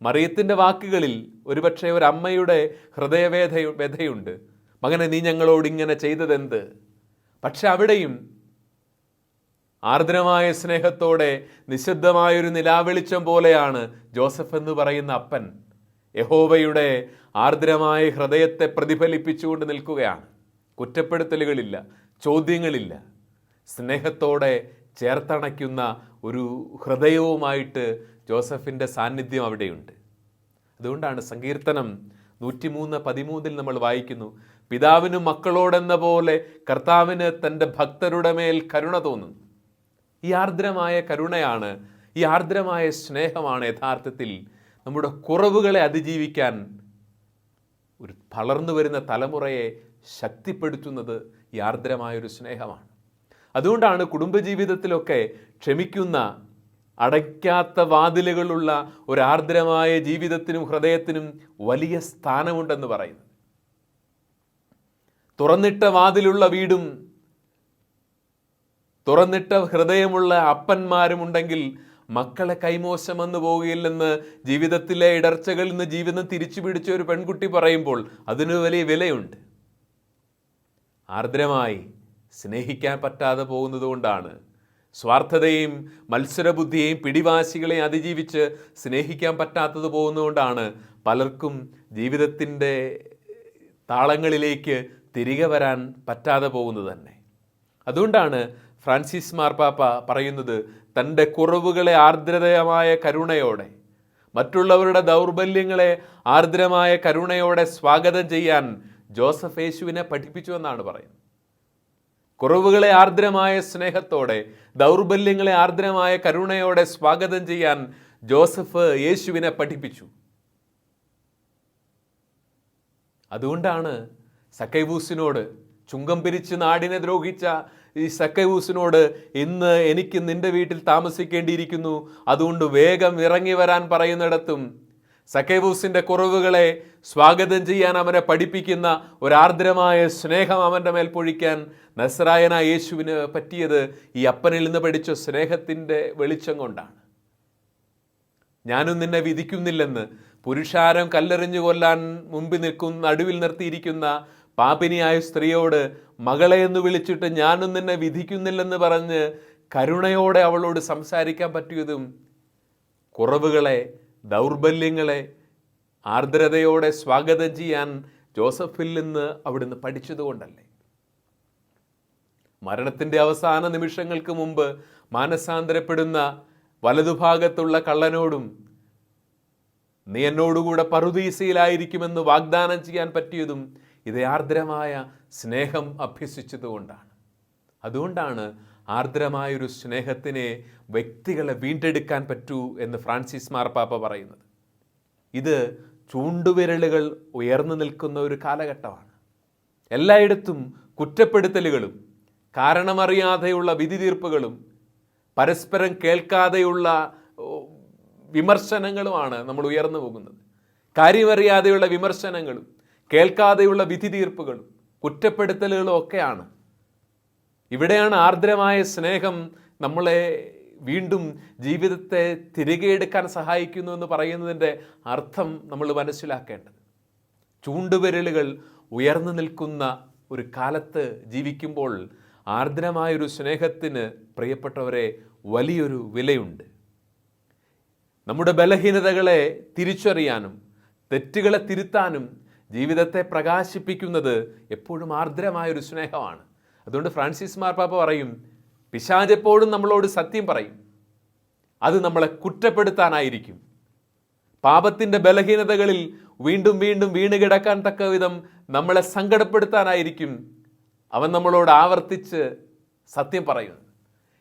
മറിയത്തിൻ്റെ വാക്കുകളിൽ ഒരുപക്ഷെ ഒരു അമ്മയുടെ വ്യഥയുണ്ട്. മകനെ, നീ ഞങ്ങളോട് ഇങ്ങനെ ചെയ്തതെന്ത്? പക്ഷെ അവിടെയും ആർദ്രമായ സ്നേഹത്തോടെ നിശബ്ദമായൊരു നിലാവെളിച്ചം പോലെയാണ് ജോസഫ് എന്ന് പറയുന്ന അപ്പൻ യഹോവയുടെ ആർദ്രമായ ഹൃദയത്തെ പ്രതിഫലിപ്പിച്ചുകൊണ്ട് നിൽക്കുകയാണ്. കുറ്റപ്പെടുത്തലുകളില്ല, ചോദ്യങ്ങളില്ല, സ്നേഹത്തോടെ ചേർത്തണയ്ക്കുന്ന ഒരു ഹൃദയവുമായിട്ട് ജോസഫിൻ്റെ സാന്നിധ്യം അവിടെയുണ്ട്. അതുകൊണ്ടാണ് സങ്കീർത്തനം 103:13 നമ്മൾ വായിക്കുന്നു: പിതാവിനും മക്കളോടെന്ന പോലെ കർത്താവിന് തൻ്റെ ഭക്തരുടെ മേൽ കരുണ തോന്നുന്നു. ഈ ആർദ്രമായ കരുണയാണ്, ഈ ആർദ്രമായ സ്നേഹമാണ് യഥാർത്ഥത്തിൽ നമ്മുടെ കുറവുകളെ അതിജീവിക്കാൻ ഒരു വളർന്നു വരുന്ന തലമുറയെ ശക്തിപ്പെടുത്തുന്നത്. ഈ ആർദ്രമായൊരു സ്നേഹമാണ്. അതുകൊണ്ടാണ് കുടുംബജീവിതത്തിലൊക്കെ ക്ഷമിക്കുന്ന, അടയ്ക്കാത്ത വാതിലുകളുള്ള ഒരു ആർദ്രമായ ജീവിതത്തിനും ഹൃദയത്തിനും വലിയ സ്ഥാനമുണ്ടെന്ന് പറയുന്നത്. തുറന്നിട്ട വാതിലുള്ള വീടും തുറന്നിട്ട ഹൃദയമുള്ള അപ്പന്മാരും ഉണ്ടെങ്കിൽ മക്കളെ കൈമോശം വന്നു പോവുകയില്ലെന്ന് ജീവിതത്തിലെ ഇടർച്ചകളിൽ നിന്ന് ജീവിതം തിരിച്ചു പിടിച്ച ഒരു പെൺകുട്ടി പറയുമ്പോൾ അതിന് വലിയ വിലയുണ്ട്. ആർദ്രമായി സ്നേഹിക്കാൻ പറ്റാതെ പോകുന്നത് കൊണ്ടാണ്, സ്വാർത്ഥതയും മത്സരബുദ്ധിയെയും പിടിവാശികളെയും അതിജീവിച്ച് സ്നേഹിക്കാൻ പറ്റാത്തത് പോകുന്നതുകൊണ്ടാണ് പലർക്കും ജീവിതത്തിൻ്റെ താളങ്ങളിലേക്ക് തിരികെ വരാൻ പറ്റാതെ പോകുന്നത് തന്നെ. അതുകൊണ്ടാണ് ഫ്രാൻസിസ് മാർപ്പാപ്പ പറയുന്നത്, തൻ്റെ കുറവുകളെ ആർദ്രതമായ കരുണയോടെ, മറ്റുള്ളവരുടെ ദൗർബല്യങ്ങളെ ആർദ്രമായ കരുണയോടെ സ്വാഗതം ചെയ്യാൻ ജോസഫ് യേശുവിനെ പഠിപ്പിച്ചു എന്നാണ് പറയുന്നത്. കുറവുകളെ ആർദ്രമായ സ്നേഹത്തോടെ, ദൗർബല്യങ്ങളെ ആർദ്രമായ കരുണയോടെ സ്വാഗതം ചെയ്യാൻ ജോസഫ് യേശുവിനെ പഠിപ്പിച്ചു. അതുകൊണ്ടാണ് സക്കൈവൂസിനോട്, ചുങ്കം പിരിച്ച് നാടിനെ ദ്രോഹിച്ച ഈ സക്കൈവൂസിനോട്, ഇന്ന് എനിക്ക് നിന്റെ വീട്ടിൽ താമസിക്കേണ്ടിയിരിക്കുന്നു, അതുകൊണ്ട് വേഗം ഇറങ്ങി വരാൻ പറയുന്നിടത്തും സക്കൈവൂസിൻ്റെ കുറവുകളെ സ്വാഗതം ചെയ്യാൻ അവനെ പഠിപ്പിക്കുന്ന ഒരാർദ്രമായ സ്നേഹം അവൻ്റെ മേൽ പൊഴിക്കാൻ നസ്രായനായ യേശുവിന് പറ്റിയത് ഈ അപ്പനിൽ നിന്ന് പഠിച്ച സ്നേഹത്തിൻ്റെ വെളിച്ചം കൊണ്ടാണ്. ഞാനും നിന്നെ വിധിക്കുന്നില്ലെന്ന് പുരുഷാരം കല്ലെറിഞ്ഞു കൊല്ലാൻ നടുവിൽ നിർത്തിയിരിക്കുന്ന പാപിനിയായ സ്ത്രീയോട് മകളെ എന്ന് വിളിച്ചിട്ട് ഞാനും നിന്നെ വിധിക്കുന്നില്ലെന്ന് പറഞ്ഞ് കരുണയോടെ അവളോട് സംസാരിക്കാൻ പറ്റിയതും കുറവുകളെ, ദൗർബല്യങ്ങളെ ആർദ്രതയോടെ സ്വാഗതം ചെയ്യാൻ ജോസഫിൽ നിന്ന് അവിടുന്ന് പഠിച്ചതുകൊണ്ടല്ലേ? മരണത്തിൻ്റെ അവസാന നിമിഷങ്ങൾക്ക് മുമ്പ് മാനസാന്തരപ്പെടുന്ന വലതുഭാഗത്തുള്ള കള്ളനോടും നീ എന്നോടുകൂടെ പറുദീസയിലായിരിക്കുമെന്ന് വാഗ്ദാനം ചെയ്യാൻ പറ്റിയതും ഇതേ ആർദ്രമായ സ്നേഹം അഭ്യസിച്ചതുകൊണ്ടാണ്. അതുകൊണ്ടാണ് ആർദ്രമായൊരു സ്നേഹത്തിനെ വ്യക്തികളെ വീണ്ടെടുക്കാൻ പറ്റൂ എന്ന് ഫ്രാൻസിസ് മാർപ്പാപ്പ പറയുന്നത്. ഇത് ചൂണ്ടുവിരലുകൾ ഉയർന്നു നിൽക്കുന്ന ഒരു കാലഘട്ടമാണ്. എല്ലായിടത്തും കുറ്റപ്പെടുത്തലുകളും കാരണമറിയാതെയുള്ള വിധി തീർപ്പുകളും പരസ്പരം കേൾക്കാതെയുള്ള വിമർശനങ്ങളുമാണ് നമ്മൾ ഉയർന്നു പോകുന്നത്. കാര്യമറിയാതെയുള്ള വിമർശനങ്ങളും കേൾക്കാതെയുള്ള വിധി തീർപ്പുകളും കുറ്റപ്പെടുത്തലുകളും ഒക്കെയാണ്. ഇവിടെയാണ് ആർദ്രമായ സ്നേഹം നമ്മളെ വീണ്ടും ജീവിതത്തെ തിരികെ എടുക്കാൻ സഹായിക്കുന്നു എന്ന് പറയുന്നതിൻ്റെ അർത്ഥം നമ്മൾ മനസ്സിലാക്കേണ്ടത്. ചൂണ്ടുവിരലുകൾ ഉയർന്നു നിൽക്കുന്ന ഒരു കാലത്ത് ജീവിക്കുമ്പോൾ ആർദ്രമായൊരു സ്നേഹത്തിന്, പ്രിയപ്പെട്ടവരെ, വലിയൊരു വിലയുണ്ട്. നമ്മുടെ ബലഹീനതകളെ തിരിച്ചറിയാനും തെറ്റുകളെ തിരുത്താനും ജീവിതത്തെ പ്രകാശിപ്പിക്കുന്നത് എപ്പോഴും ആർദ്രമായൊരു സ്നേഹമാണ്. അതുകൊണ്ട് ഫ്രാൻസിസ് മാർപ്പാപ്പ പറയും, പിശാച് എപ്പോഴും നമ്മളോട് സത്യം പറയും, അത് നമ്മളെ കുറ്റപ്പെടുത്താനായിരിക്കും. പാപത്തിൻ്റെ ബലഹീനതകളിൽ വീണ്ടും വീണ്ടും വീണ് കിടക്കാൻ തക്ക വിധം നമ്മളെ സങ്കടപ്പെടുത്താനായിരിക്കും അവൻ നമ്മളോട് ആവർത്തിച്ച് സത്യം പറയുന്നത്.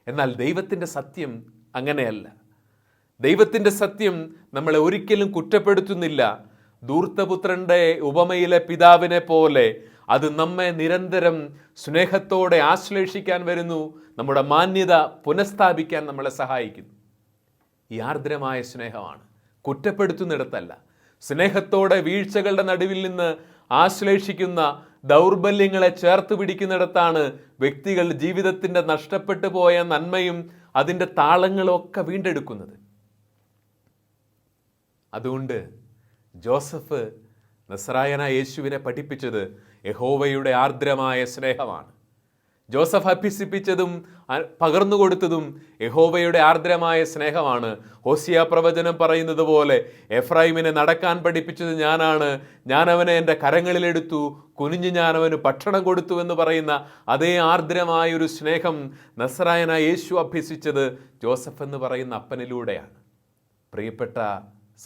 എന്നാൽ ദൈവത്തിൻ്റെ സത്യം അങ്ങനെയല്ല. ദൈവത്തിൻ്റെ സത്യം നമ്മളെ ഒരിക്കലും കുറ്റപ്പെടുത്തുന്നില്ല. ധൂർത്തപുത്രൻ്റെ ഉപമയിലെ പിതാവിനെ പോലെ അത് നമ്മെ നിരന്തരം സ്നേഹത്തോടെ ആശ്ലേഷിക്കാൻ വരുന്നു, നമ്മുടെ മാന്യത പുനഃസ്ഥാപിക്കാൻ നമ്മളെ സഹായിക്കുന്നു. ഈ ആർദ്രമായ സ്നേഹമാണ്, കുറ്റപ്പെടുത്തുന്നിടത്തല്ല. സ്നേഹത്തോടെ വീഴ്ചകളുടെ നടുവിൽ നിന്ന് ആശ്ലേഷിക്കുന്ന, ദൗർബല്യങ്ങളെ ചേർത്ത് പിടിക്കുന്നിടത്താണ് വ്യക്തികൾ ജീവിതത്തിൻ്റെ നഷ്ടപ്പെട്ടു പോയ നന്മയും അതിൻ്റെ താളങ്ങളും ഒക്കെ വീണ്ടെടുക്കുന്നത്. അതുകൊണ്ട് ജോസഫ് നസ്രായനായ യേശുവിനെ പഠിപ്പിച്ചത് യഹോവയുടെ ആർദ്രമായ സ്നേഹമാണ്. ജോസഫ് അഭ്യസിപ്പിച്ചതും പകർന്നു കൊടുത്തതും യഹോവയുടെ ആർദ്രമായ സ്നേഹമാണ്. ഹോസിയ പ്രവചനം പറയുന്നത് പോലെ, എഫ്രൈമിനെ നടക്കാൻ പഠിപ്പിച്ചത് ഞാനാണ്, ഞാൻ അവനെ എൻ്റെ കരങ്ങളിലെടുത്തു, കുനിഞ്ഞ് ഞാൻ അവന് ഭക്ഷണം കൊടുത്തു എന്ന് പറയുന്ന അതേ ആർദ്രമായൊരു സ്നേഹം നസ്രായനായ യേശു അഭ്യസിച്ചത് ജോസഫ് എന്ന് പറയുന്ന അപ്പനിലൂടെയാണ്. പ്രിയപ്പെട്ട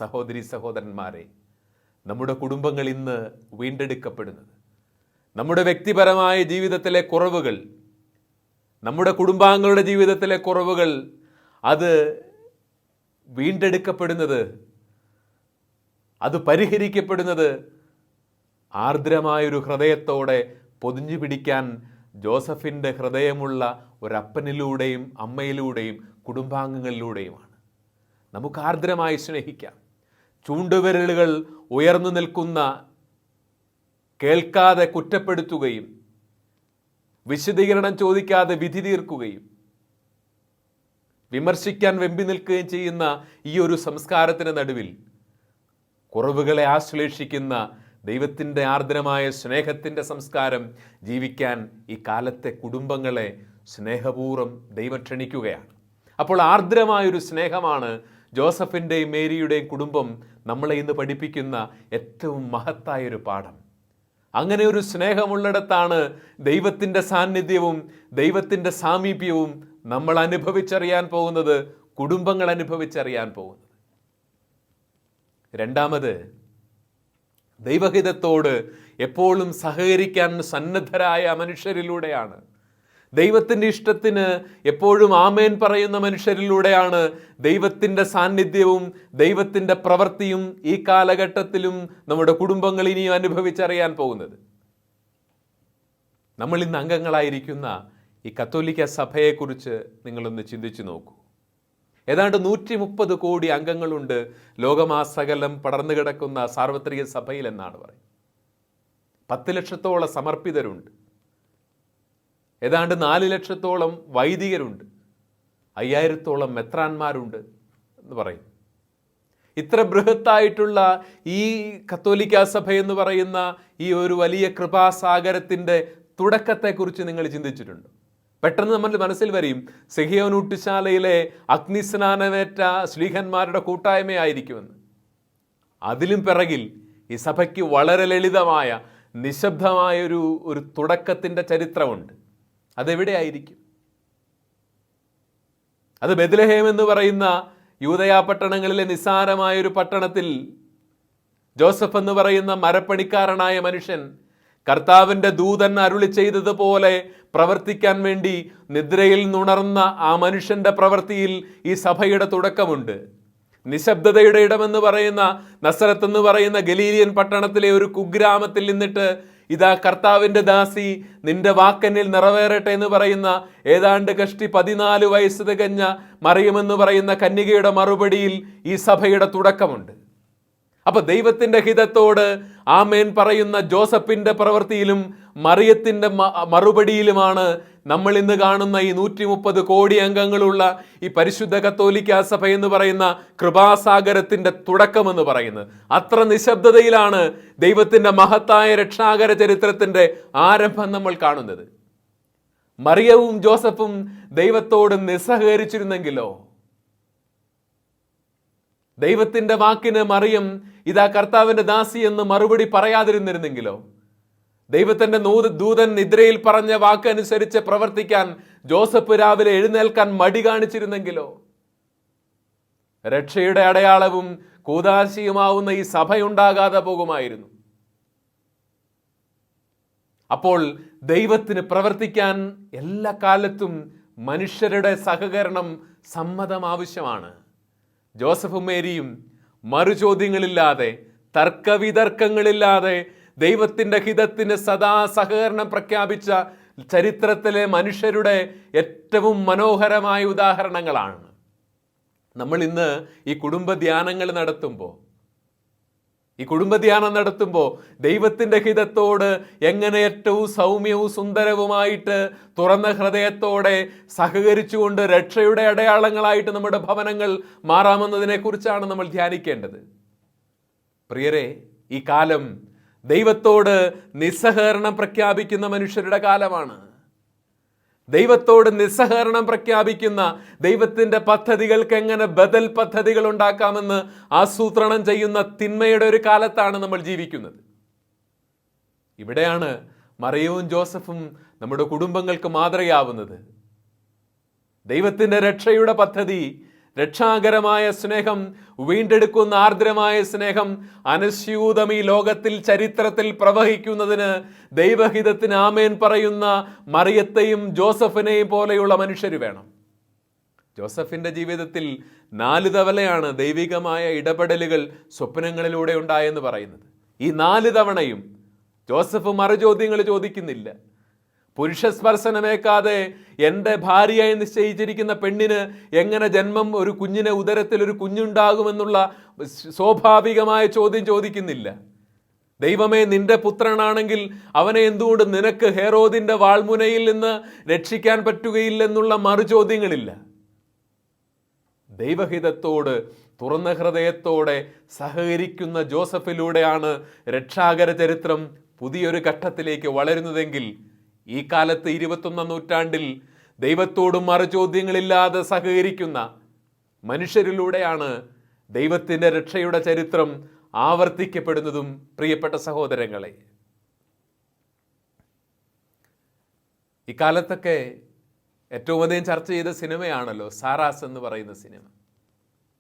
സഹോദരി സഹോദരന്മാരെ, നമ്മുടെ കുടുംബങ്ങൾ ഇന്ന് വീണ്ടെടുക്കപ്പെടുന്നത്, നമ്മുടെ വ്യക്തിപരമായ ജീവിതത്തിലെ കുറവുകൾ, നമ്മുടെ കുടുംബാംഗങ്ങളുടെ ജീവിതത്തിലെ കുറവുകൾ, അത് വീണ്ടെടുക്കപ്പെടുന്നത്, അത് പരിഹരിക്കപ്പെടുന്നത് ആർദ്രമായൊരു ഹൃദയത്തോടെ പൊതിഞ്ഞു പിടിക്കാൻ ജോസഫിൻ്റെ ഹൃദയമുള്ള ഒരപ്പനിലൂടെയും അമ്മയിലൂടെയും കുടുംബാംഗങ്ങളിലൂടെയുമാണ്. നമുക്ക് ആർദ്രമായി സ്നേഹിക്കാം. ചൂണ്ടുവിരലുകൾ ഉയർന്നു നിൽക്കുന്ന, കേൾക്കാതെ കുറ്റപ്പെടുത്തുകയും വിശദീകരണം ചോദിക്കാതെ വിധി തീർക്കുകയും വിമർശിക്കാൻ വെമ്പി നിൽക്കുകയും ചെയ്യുന്ന ഈ ഒരു സംസ്കാരത്തിന് നടുവിൽ കുറവുകളെ ആശ്ലേഷിക്കുന്ന ദൈവത്തിൻ്റെ ആർദ്രമായ സ്നേഹത്തിൻ്റെ സംസ്കാരം ജീവിക്കാൻ ഈ കാലത്തെ കുടുംബങ്ങളെ സ്നേഹപൂർവ്വം ദൈവം ക്ഷണിക്കുകയാണ്. അപ്പോൾ ആർദ്രമായൊരു സ്നേഹമാണ് ജോസഫിൻ്റെയും മേരിയുടെയും കുടുംബം നമ്മളെ ഇന്ന് പഠിപ്പിക്കുന്ന ഏറ്റവും മഹത്തായൊരു പാഠം. അങ്ങനെ ഒരു സ്നേഹമുള്ളിടത്താണ് ദൈവത്തിൻ്റെ സാന്നിധ്യവും ദൈവത്തിൻ്റെ സാമീപ്യവും നമ്മൾ അനുഭവിച്ചറിയാൻ പോകുന്നത്, കുടുംബങ്ങൾ അനുഭവിച്ചറിയാൻ പോകുന്നത്. രണ്ടാമത്, ദൈവഹിതത്തോട് എപ്പോഴും സഹകരിക്കാൻ സന്നദ്ധരായ മനുഷ്യരിലൂടെയാണ്, ദൈവത്തിൻ്റെ ഇഷ്ടത്തിന് എപ്പോഴും ആമേൻ പറയുന്ന മനുഷ്യരിലൂടെയാണ് ദൈവത്തിൻ്റെ സാന്നിധ്യവും ദൈവത്തിൻ്റെ പ്രവൃത്തിയും ഈ കാലഘട്ടത്തിലും നമ്മുടെ കുടുംബങ്ങൾ ഇനിയും അനുഭവിച്ചറിയാൻ പോകുന്നത്. നമ്മൾ ഇന്ന് അംഗങ്ങളായിരിക്കുന്ന ഈ കത്തോലിക്ക സഭയെക്കുറിച്ച് നിങ്ങളൊന്ന് ചിന്തിച്ചു നോക്കൂ. ഏതാണ്ട് 130 കോടി അംഗങ്ങളുണ്ട് ലോകമാസകലം പടർന്നു കിടക്കുന്ന സാർവത്രിക സഭയിൽ എന്നാണ് പറയുന്നത്. 10 ലക്ഷത്തോളം സമർപ്പിതരുണ്ട്. ഏതാണ്ട് 4 ലക്ഷത്തോളം വൈദികരുണ്ട്. 5000-ഓളം മെത്രാന്മാരുണ്ട് എന്ന് പറയും. ഇത്ര ബൃഹത്തായിട്ടുള്ള ഈ കത്തോലിക്ക സഭ എന്ന് പറയുന്ന ഈ ഒരു വലിയ കൃപാസാഗരത്തിൻ്റെ തുടക്കത്തെക്കുറിച്ച് നിങ്ങൾ ചിന്തിച്ചിട്ടുണ്ടോ? പെട്ടെന്ന് നമ്മുടെ മനസ്സിൽ വരും സെഹിയോൻ ഊട്ടുശാലയിലെ അഗ്നിസ്നാനമേറ്റ ശ്ലീഹന്മാരുടെ കൂട്ടായ്മയായിരിക്കുമെന്ന്. അതിലും പിറകിൽ ഈ സഭയ്ക്ക് വളരെ ലളിതമായ നിശബ്ദമായ ഒരു തുടക്കത്തിൻ്റെ ചരിത്രമുണ്ട്. അതെവിടെയായിരിക്കും? അത് ബെത്ലഹേം എന്ന് പറയുന്ന യൂദയാ പട്ടണങ്ങളിലെ നിസ്സാരമായൊരു പട്ടണത്തിൽ ജോസഫ് എന്ന് പറയുന്ന മരപ്പണിക്കാരനായ മനുഷ്യൻ കർത്താവിൻ്റെ ദൂതൻ അരുളി ചെയ്തതുപോലെ പ്രവർത്തിക്കാൻ വേണ്ടി നിദ്രയിൽ നുണർന്ന ആ മനുഷ്യന്റെ പ്രവൃത്തിയിൽ ഈ സഭയുടെ തുടക്കമുണ്ട്. നിശബ്ദതയുടെ ഇടമെന്ന് പറയുന്ന നസറത്ത് എന്ന് പറയുന്ന ഗലീലിയൻ പട്ടണത്തിലെ ഒരു കുഗ്രാമത്തിൽ നിന്നിട്ട് ഇതാ കർത്താവിൻ്റെ ദാസി നിന്റെ വാക്കെന്നിൽ നിറവേറട്ടെ എന്ന് പറയുന്ന ഏതാണ്ട് കഷ്ടി 14 വയസ്സ് തികഞ്ഞ മറിയമെന്ന് പറയുന്ന കന്യകയുടെ മറുപടിയിൽ ഈ സഭയുടെ തുടക്കമുണ്ട്. അപ്പൊ ദൈവത്തിന്റെ ഹിതത്തോട് ആമേൻ പറയുന്ന ജോസഫിന്റെ പ്രവൃത്തിയിലും മറിയത്തിന്റെ മറുപടിയിലുമാണ് നമ്മൾ ഇന്ന് കാണുന്ന ഈ 130 കോടി അംഗങ്ങളുള്ള ഈ പരിശുദ്ധ കത്തോലിക്ക സഭ എന്ന് പറയുന്ന കൃപാസാഗരത്തിന്റെ തുടക്കമെന്ന് പറയുന്നത്. അത്ര നിശബ്ദതയിലാണ് ദൈവത്തിന്റെ മഹത്തായ രക്ഷാകര ചരിത്രത്തിന്റെ ആരംഭം നമ്മൾ കാണുന്നത്. മറിയവും ജോസഫും ദൈവത്തോട് നിസ്സഹകരിച്ചിരുന്നെങ്കിലോ? ദൈവത്തിന്റെ വാക്കിന് മറിയം ഇതാ കർത്താവിന്റെ ദാസി എന്ന് മറുപടി പറയാതിരുന്നിരുന്നെങ്കിലോ? ദൈവത്തിന്റെ ദൂതൻ നിദ്രയിൽ പറഞ്ഞ വാക്കനുസരിച്ച് പ്രവർത്തിക്കാൻ ജോസഫ് രാവിലെ എഴുന്നേൽക്കാൻ മടി കാണിച്ചിരുന്നെങ്കിലോ? രക്ഷയുടെ അടയാളവും കൂദാശിയുമാവുന്ന ഈ സഭയുണ്ടാകാതെ പോകുമായിരുന്നു. അപ്പോൾ ദൈവത്തിന് പ്രവർത്തിക്കാൻ എല്ലാ കാലത്തും മനുഷ്യരുടെ സഹകരണം, സമ്മതം ആവശ്യമാണ്. ജോസഫും മേരിയും മറുചോദ്യങ്ങളില്ലാതെ തർക്കവിതർക്കങ്ങളില്ലാതെ ദൈവത്തിൻ്റെ ഹിതത്തിന് സദാ സഹകരണം പ്രഖ്യാപിച്ച ചരിത്രത്തിലെ മനുഷ്യരുടെ ഏറ്റവും മനോഹരമായ ഉദാഹരണങ്ങളാണ്. നമ്മൾ ഇന്ന് ഈ കുടുംബധ്യാനം നടത്തുമ്പോൾ ദൈവത്തിൻ്റെ ഹിതത്തോട് എങ്ങനെ ഏറ്റവും സൗമ്യവും സുന്ദരവുമായിട്ട് തുറന്ന ഹൃദയത്തോടെ സഹകരിച്ചുകൊണ്ട് രക്ഷയുടെ അടയാളങ്ങളായിട്ട് നമ്മുടെ ഭവനങ്ങൾ മാറാമെന്നതിനെക്കുറിച്ചാണ് നമ്മൾ ധ്യാനിക്കേണ്ടത്. പ്രിയരെ, ഈ കാലം ദൈവത്തോട് നിസ്സഹകരണം പ്രഖ്യാപിക്കുന്ന മനുഷ്യരുടെ കാലമാണ്. ദൈവത്തോട് നിസ്സഹകരണം പ്രഖ്യാപിക്കുന്ന, ദൈവത്തിൻ്റെ പദ്ധതികൾക്ക് എങ്ങനെ ബദൽ പദ്ധതികൾ ഉണ്ടാക്കാമെന്ന് ആസൂത്രണം ചെയ്യുന്ന തിന്മയുടെ ഒരു കാലത്താണ് നമ്മൾ ജീവിക്കുന്നത്. ഇവിടെയാണ് മറിയവും ജോസഫും നമ്മുടെ കുടുംബങ്ങൾക്ക് മാതൃകയാവുന്നത്. ദൈവത്തിൻ്റെ രക്ഷയുടെ പദ്ധതി, രക്ഷാകരമായ സ്നേഹം, വീണ്ടെടുക്കുന്ന ആർദ്രമായ സ്നേഹം അനസ്യൂതം ഈ ലോകത്തിൽ ചരിത്രത്തിൽ പ്രവഹിക്കുന്നതിന് ദൈവഹിതത്തിന് ആമേൻ പറയുന്ന മറിയത്തെയും ജോസഫിനെയും പോലെയുള്ള മനുഷ്യർ വേണം. ജോസഫിൻ്റെ ജീവിതത്തിൽ 4 തവണയാണ് ദൈവികമായ ഇടപെടലുകൾ സ്വപ്നങ്ങളിലൂടെ ഉണ്ടായെന്ന് പറയുന്നത്. ഈ 4 തവണയും ജോസഫ് മറുചോദ്യങ്ങൾ ചോദിക്കുന്നില്ല. പുരുഷ സ്പർശനമേക്കാതെ എൻ്റെ ഭാര്യയായി നിശ്ചയിച്ചിരിക്കുന്ന പെണ്ണിന് എങ്ങനെ ജന്മം, ഒരു കുഞ്ഞിനെ ഉദരത്തിൽ ഒരു കുഞ്ഞുണ്ടാകുമെന്നുള്ള സ്വാഭാവികമായ ചോദ്യം ചോദിക്കുന്നില്ല. ദൈവമേ, നിന്റെ പുത്രനാണെങ്കിൽ അവനെ എന്തുകൊണ്ട് നിനക്ക് ഹെറോദിന്റെ വാൾമുനയിൽ നിന്ന് രക്ഷിക്കാൻ പറ്റുകയില്ലെന്നുള്ള മറുചോദ്യങ്ങളില്ല. ദൈവഹിതത്തോട് തുറന്ന ഹൃദയത്തോടെ സഹകരിക്കുന്ന ജോസഫിലൂടെയാണ് രക്ഷാകര ചരിത്രം പുതിയൊരു ഘട്ടത്തിലേക്ക് വളരുന്നതെങ്കിൽ ഈ കാലത്ത് 21ാം നൂറ്റാണ്ടിൽ ദൈവത്തോടും മറുചോദ്യങ്ങളില്ലാതെ സഹകരിക്കുന്ന മനുഷ്യരിലൂടെയാണ് ദൈവത്തിൻ്റെ രക്ഷയുടെ ചരിത്രം ആവർത്തിക്കപ്പെടുന്നതും. പ്രിയപ്പെട്ട സഹോദരങ്ങളെ, ഇക്കാലത്തൊക്കെ ഏറ്റവും അധികം ചർച്ച ചെയ്ത സിനിമയാണല്ലോ സാറാസ് എന്ന് പറയുന്ന സിനിമ.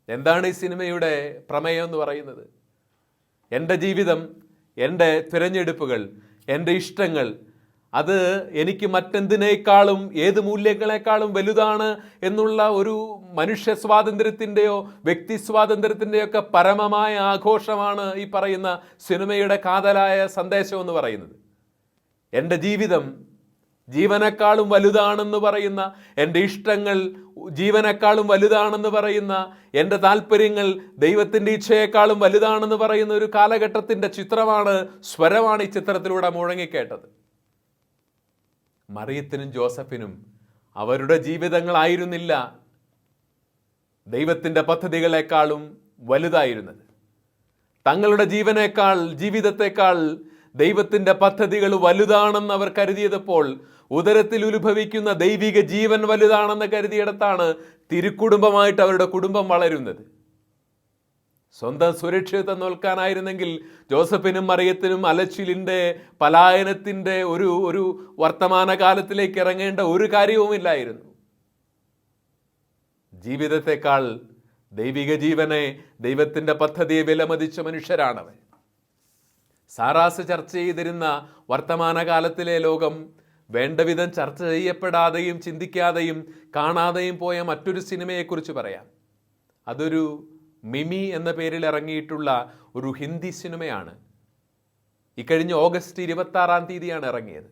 എന്താണ് ഈ സിനിമയുടെ പ്രമേയം എന്ന് പറയുന്നത്? എൻ്റെ ജീവിതം, എൻ്റെ തിരഞ്ഞെടുപ്പുകൾ, എൻ്റെ ഇഷ്ടങ്ങൾ, അത് എനിക്ക് മറ്റെന്തിനേക്കാളും, ഏത് മൂല്യങ്ങളെക്കാളും വലുതാണ് എന്നുള്ള ഒരു മനുഷ്യ സ്വാതന്ത്ര്യത്തിൻ്റെയോ വ്യക്തി സ്വാതന്ത്ര്യത്തിൻ്റെയോ ഒക്കെ പരമമായ ആഘോഷമാണ് ഈ പറയുന്ന സിനിമയുടെ കാതലായ സന്ദേശം എന്ന് പറയുന്നത്. എൻ്റെ ജീവിതം ജീവനേക്കാളും വലുതാണെന്ന് പറയുന്ന എൻ്റെ ഇഷ്ടങ്ങൾ, ജീവനേക്കാളും വലുതാണെന്ന് പറയുന്ന എൻ്റെ താല്പര്യങ്ങൾ ദൈവത്തിൻ്റെ ഇച്ഛയെക്കാളും വലുതാണെന്ന് പറയുന്ന ഒരു കാലഘട്ടത്തിൻ്റെ സ്വരമാണ് ഈ ചിത്രത്തിലൂടെ മുഴങ്ങിക്കേട്ടത്. മറിയത്തിനും ജോസഫിനും അവരുടെ ജീവിതങ്ങളായിരുന്നില്ല ദൈവത്തിൻ്റെ പദ്ധതികളെക്കാളും വലുതായിരുന്നത്. തങ്ങളുടെ ജീവിതത്തെക്കാൾ ദൈവത്തിൻ്റെ പദ്ധതികൾ വലുതാണെന്ന് അവർ കരുതിയപ്പോൾ, ഉദരത്തിൽ ഉത്ഭവിക്കുന്ന ദൈവിക ജീവൻ വലുതാണെന്ന് കരുതിയിടത്താണ് തിരുക്കുടുംബമായിട്ട് അവരുടെ കുടുംബം വളരുന്നത്. സ്വന്തം സുരക്ഷിതത്വം നോൽക്കാനായിരുന്നെങ്കിൽ ജോസഫിനും മറിയത്തിനും അലച്ചിലിൻ്റെ പലായനത്തിൻ്റെ ഒരു വർത്തമാനകാലത്തിലേക്ക് ഇറങ്ങേണ്ട ഒരു കാര്യവുമില്ലായിരുന്നു. ജീവിതത്തെക്കാൾ ദൈവിക ജീവനെ, ദൈവത്തിൻ്റെ പദ്ധതിയെ വിലമതിച്ച മനുഷ്യരാണവർ. സാറാസ് ചർച്ച ചെയ്തിരുന്ന വർത്തമാനകാലത്തിലെ ലോകം വേണ്ടവിധം ചർച്ച ചെയ്യപ്പെടാതെയും ചിന്തിക്കാതെയും കാണാതെയും പോയ മറ്റൊരു സിനിമയെക്കുറിച്ച് പറയാം. അതൊരു മിമി എന്ന പേരിൽ ഇറങ്ങിയിട്ടുള്ള ഒരു ഹിന്ദി സിനിമയാണ്. ഇക്കഴിഞ്ഞ ഓഗസ്റ്റ് 26 ഇറങ്ങിയത്.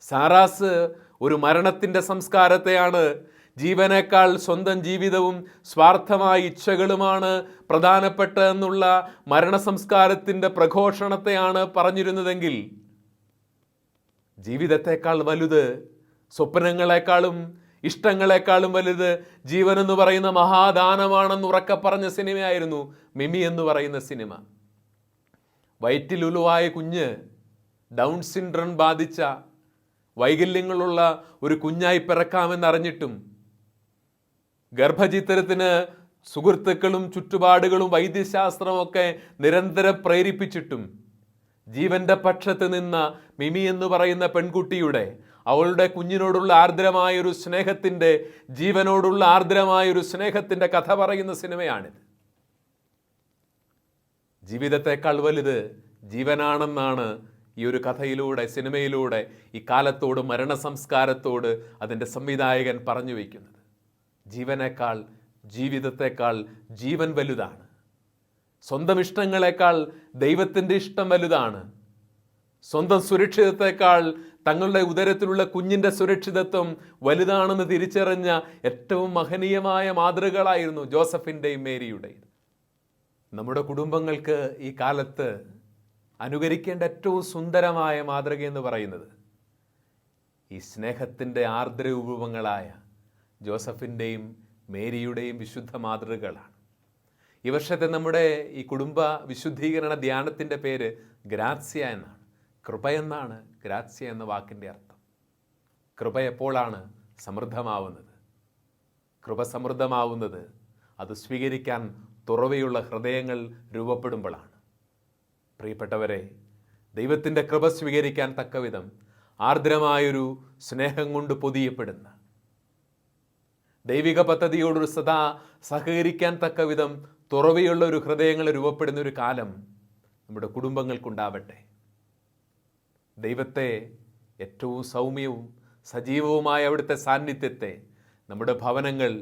സാറാസ് ഒരു മരണത്തിൻ്റെ സംസ്കാരത്തെയാണ്, ജീവനേക്കാൾ സ്വന്തം ജീവിതവും സ്വാർത്ഥമായ ഇച്ഛകളുമാണ് പ്രധാനപ്പെട്ടതെന്നുള്ള മരണസംസ്കാരത്തിൻ്റെ പ്രഘോഷണത്തെയാണ് പറഞ്ഞിരുന്നതെങ്കിൽ, ജീവിതത്തെക്കാൾ വലുത്, സ്വപ്നങ്ങളെക്കാളും ഇഷ്ടങ്ങളെക്കാളും വലുത് ജീവൻ എന്ന് പറയുന്ന മഹാദാനമാണെന്ന് ഉറക്കെ പറഞ്ഞ സിനിമയായിരുന്നു മിമി എന്ന് പറയുന്ന സിനിമ. വയറ്റിലുലുവായ കുഞ്ഞ്, ഡൗൺ സിൻഡ്രോം ബാധിച്ച വൈകല്യങ്ങളുള്ള ഒരു കുഞ്ഞായി പിറക്കാമെന്നറിഞ്ഞിട്ടും ഗർഭചിത്രത്തിന് സുഹൃത്തുക്കളും ചുറ്റുപാടുകളും വൈദ്യശാസ്ത്രമൊക്കെ നിരന്തരം പ്രേരിപ്പിച്ചിട്ടും ജീവന്റെ പക്ഷത്ത് നിന്ന മിമി എന്ന് പറയുന്ന പെൺകുട്ടിയുടെ, അവളുടെ കുഞ്ഞിനോടുള്ള ആർദ്രമായൊരു സ്നേഹത്തിൻ്റെ, ജീവനോടുള്ള ആർദ്രമായൊരു സ്നേഹത്തിൻ്റെ കഥ പറയുന്ന സിനിമയാണിത്. ജീവിതത്തെക്കാൾ വലുത് ജീവനാണെന്നാണ് ഈ ഒരു കഥയിലൂടെ, സിനിമയിലൂടെ ഈ കാലത്തോട്, മരണസംസ്കാരത്തോട് അതിൻ്റെ സംവിധായകൻ പറഞ്ഞു വയ്ക്കുന്നത്. ജീവനേക്കാൾ, ജീവിതത്തെക്കാൾ ജീവൻ വലുതാണ്. സ്വന്തം ഇഷ്ടങ്ങളെക്കാൾ ദൈവത്തിൻ്റെ ഇഷ്ടം വലുതാണ്. സ്വന്തം സുരക്ഷിതത്വത്തെക്കാൾ തങ്ങളുടെ ഉദരത്തിലുള്ള കുഞ്ഞിൻ്റെ സുരക്ഷിതത്വം വലുതാണെന്ന് തിരിച്ചറിഞ്ഞ ഏറ്റവും മഹനീയമായ മാതൃകകളായിരുന്നു ജോസഫിൻ്റെയും മേരിയുടെയും. നമ്മുടെ കുടുംബങ്ങൾക്ക് ഈ കാലത്ത് അനുകരിക്കേണ്ട ഏറ്റവും സുന്ദരമായ മാതൃക എന്ന് പറയുന്നത് ഈ സ്നേഹത്തിൻ്റെ ആർദ്രരൂപങ്ങളായ ജോസഫിൻ്റെയും മേരിയുടെയും വിശുദ്ധ മാതൃകകളാണ്. ഈ വർഷത്തെ നമ്മുടെ ഈ കുടുംബ വിശുദ്ധീകരണ ധ്യാനത്തിൻ്റെ പേര് ഗ്രാത്സ്യ എന്നാണ്. കൃപ എന്നാണ് ഗ്രാത്സ്യ എന്ന വാക്കിൻ്റെ അർത്ഥം. കൃപ എപ്പോഴാണ് സമൃദ്ധമാവുന്നത്? കൃപ സമൃദ്ധമാവുന്നത് അത് സ്വീകരിക്കാൻ തുറവിയുള്ള ഹൃദയങ്ങൾ രൂപപ്പെടുമ്പോഴാണ്. പ്രിയപ്പെട്ടവരെ, ദൈവത്തിൻ്റെ കൃപ സ്വീകരിക്കാൻ തക്കവിധം ആർദ്രമായൊരു സ്നേഹം കൊണ്ട് പൊതിയപ്പെടുന്ന, ദൈവിക പദ്ധതിയോടൊരു സദാ സഹകരിക്കാൻ തക്കവിധം തുറവിയുള്ള ഒരു ഹൃദയങ്ങൾ രൂപപ്പെടുന്ന ഒരു കാലം നമ്മുടെ കുടുംബങ്ങൾക്കുണ്ടാവട്ടെ. ദൈവത്തെ, ഏറ്റവും സൗമ്യവും സജീവവുമായ അവിടുത്തെ സാന്നിധ്യത്തെ നമ്മുടെ ഭവനങ്ങൾ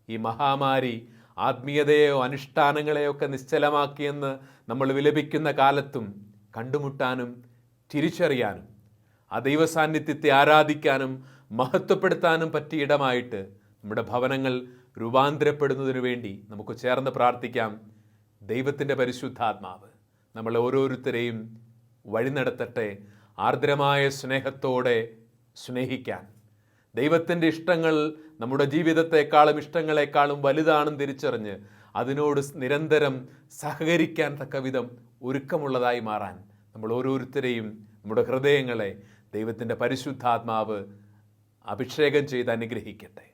ഈ മഹാമാരി ആത്മീയതയോ അനുഷ്ഠാനങ്ങളെയോ ഒക്കെ നിശ്ചലമാക്കിയെന്ന് നമ്മൾ വിലപിക്കുന്ന കാലത്തും കണ്ടുമുട്ടാനും തിരിച്ചറിയാനും ആ ദൈവസാന്നിധ്യത്തെ ആരാധിക്കാനും മഹത്വപ്പെടുത്താനും പറ്റിയ ഇടമായിട്ട് നമ്മുടെ ഭവനങ്ങൾ രൂപാന്തരപ്പെടുന്നതിനു വേണ്ടി നമുക്ക് ചേർന്ന് പ്രാർത്ഥിക്കാം. ദൈവത്തിൻ്റെ പരിശുദ്ധാത്മാവ് നമ്മളെ ഓരോരുത്തരെയും വഴി നടത്തട്ടെ. ആർദ്രമായ സ്നേഹത്തോടെ സ്നേഹിക്കാൻ, ദൈവത്തിൻ്റെ ഇഷ്ടങ്ങൾ നമ്മുടെ ജീവിതത്തെക്കാളും ഇഷ്ടങ്ങളെക്കാളും വലുതാണെന്ന് തിരിച്ചറിഞ്ഞ് അതിനോട് നിരന്തരം സഹകരിക്കാൻ തക്കവിധം ഒരുക്കമുള്ളതായി മാറാൻ നമ്മൾ ഓരോരുത്തരെയും, നമ്മുടെ ഹൃദയങ്ങളെ ദൈവത്തിൻ്റെ പരിശുദ്ധാത്മാവ് അഭിഷേകം ചെയ്ത് അനുഗ്രഹിക്കട്ടെ.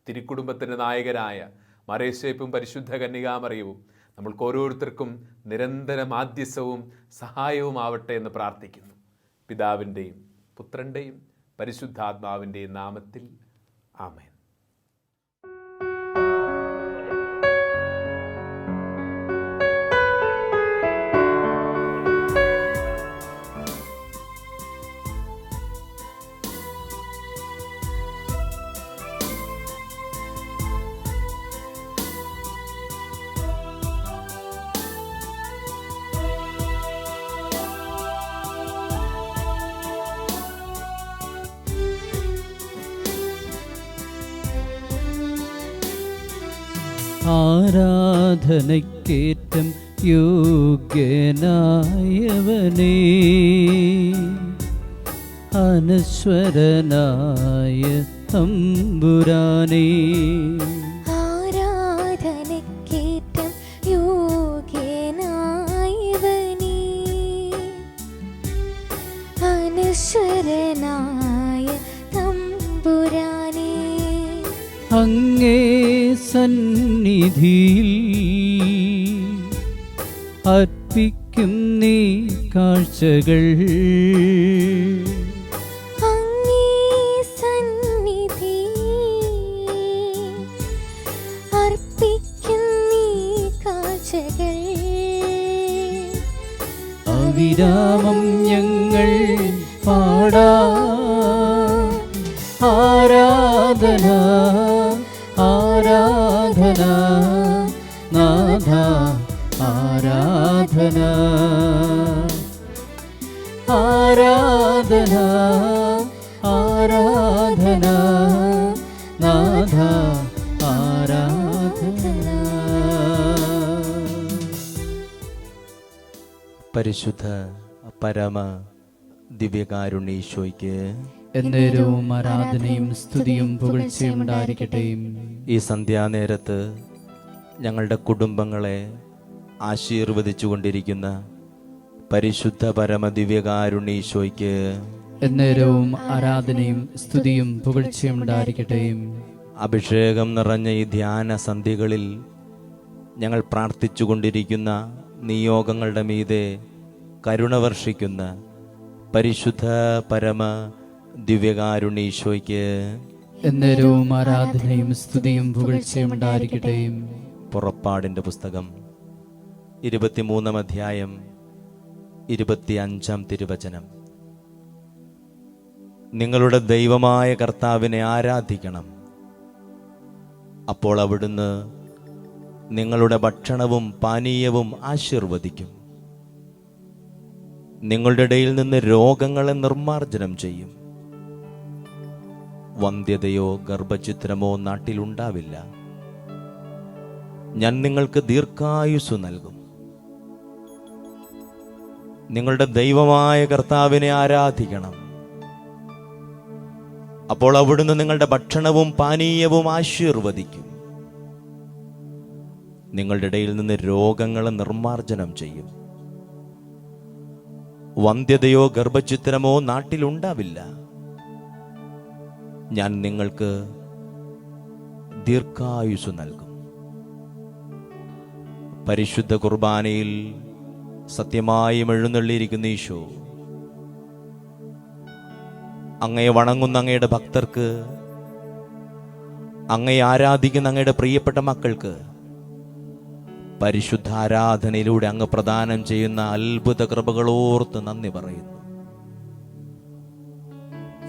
തിരുക്കുടുംബത്തിൻ്റെ നായകരായ മറിയസേപ്പും പരിശുദ്ധ കന്യകാമറിയവും നമ്മൾക്ക് ഓരോരുത്തർക്കും നിരന്തരം ആദ്യസവും സഹായവും ആവട്ടെ എന്ന് പ്രാർത്ഥിക്കുന്നു. പിതാവിൻ്റെയും പുത്രൻ്റെയും പരിശുദ്ധാത്മാവിൻ്റെയും നാമത്തിൽ ആമേൻ. ആരാധനയ്ക്കേറ്റം യോഗ്യനായവനേ, അനശ്വരനായ തമ്പുരാനേ. ആരാധനയ്ക്കേറ്റം യോഗ്യനായവനേ, അനശ്വരനായ തമ്പുരാനേ. അങ്ങേ സന്നിധിയിൽ അർപ്പിക്കും നീ കാഴ്ചകൾ, അങ്ങേ സന്നിധിയിൽ അർപ്പിക്കും നീ കാഴ്ചകൾ. അവിരാമം ഞങ്ങൾ പാടാം ആരാധന ആരാധന നാഥ ആരാധന ആരാധന ആരാധന നാഥ ആരാധന. പരിശുദ്ധ പരമ ദിവ്യകാരുണ്യേശോയ്ക്ക് എന്നേരവും ആരാധനയും സ്തുതിയും പുകഴ്ചയും ഉണ്ടായിരിക്കട്ടെ. ഈ സന്ധ്യാനേരത്ത് ഞങ്ങളുടെ കുടുംബങ്ങളെ ആശീർവദിച്ചു കൊണ്ടിരിക്കുന്ന പരിശുദ്ധ പരമ ദിവ്യകാരുണ്യേശോയ്ക്ക് എന്നേരവും ആരാധനയും സ്തുതിയും പുകഴ്ചയും ഉണ്ടായിരിക്കട്ടെ. അഭിഷേകം നിറഞ്ഞ ഈ ധ്യാന സന്ധ്യകളിൽ ഞങ്ങൾ പ്രാർത്ഥിച്ചു കൊണ്ടിരിക്കുന്ന നിയോഗങ്ങളുടെ മീതെ കരുണ വർഷിക്കുന്ന പരിശുദ്ധ പരമ ദിവ്യകാരുണ്യേശോയ്ക്ക് എന്നേരവും ആരാധനയും സ്തുതിയും പുകഴ്ചയും ഉണ്ടായിരിക്കട്ടെ. പുറപ്പാടിൻ്റെ പുസ്തകം 23-ാം അധ്യായം 25-ാം തിരുവചനം. നിങ്ങളുടെ ദൈവമായ കർത്താവിനെ ആരാധിക്കണം, അപ്പോൾ അവിടുന്ന് നിങ്ങളുടെ ഭക്ഷണവും പാനീയവും ആശീർവദിക്കും. നിങ്ങളുടെ ഇടയിൽ നിന്ന് രോഗങ്ങളെ നിർമ്മാർജ്ജനം ചെയ്യും. വന്ധ്യതയോ ഗർഭഛിദ്രമോ നാട്ടിലുണ്ടാവില്ല. ഞാൻ നിങ്ങൾക്ക് ദീർഘായുസ്സു നൽകും. നിങ്ങളുടെ ദൈവമായ കർത്താവിനെ ആരാധിക്കണം, അപ്പോൾ അവിടുന്ന് നിങ്ങളുടെ ഭക്ഷണവും പാനീയവും ആശീർവദിക്കും. നിങ്ങളുടെ ഇടയിൽ നിന്ന് രോഗങ്ങളെ നിർമ്മാർജ്ജനം ചെയ്യും. വന്ധ്യതയോ ഗർഭഛിദ്രമോ നാട്ടിലുണ്ടാവില്ല. ഞാൻ നിങ്ങൾക്ക് ദീർഘായുസ്സു നൽകും. പരിശുദ്ധ കുർബാനയിൽ സത്യമായും എഴുന്നള്ളിയിരിക്കുന്ന ഈശോ, അങ്ങയെ വണങ്ങുന്ന അങ്ങയുടെ ഭക്തർക്ക്, അങ്ങയെ ആരാധിക്കുന്ന അങ്ങയുടെ പ്രിയപ്പെട്ട മക്കൾക്ക് പരിശുദ്ധ ആരാധനയിലൂടെ അങ്ങ് പ്രദാനം ചെയ്യുന്ന അത്ഭുത കൃപകളോർത്ത് നന്ദി പറയുന്നു.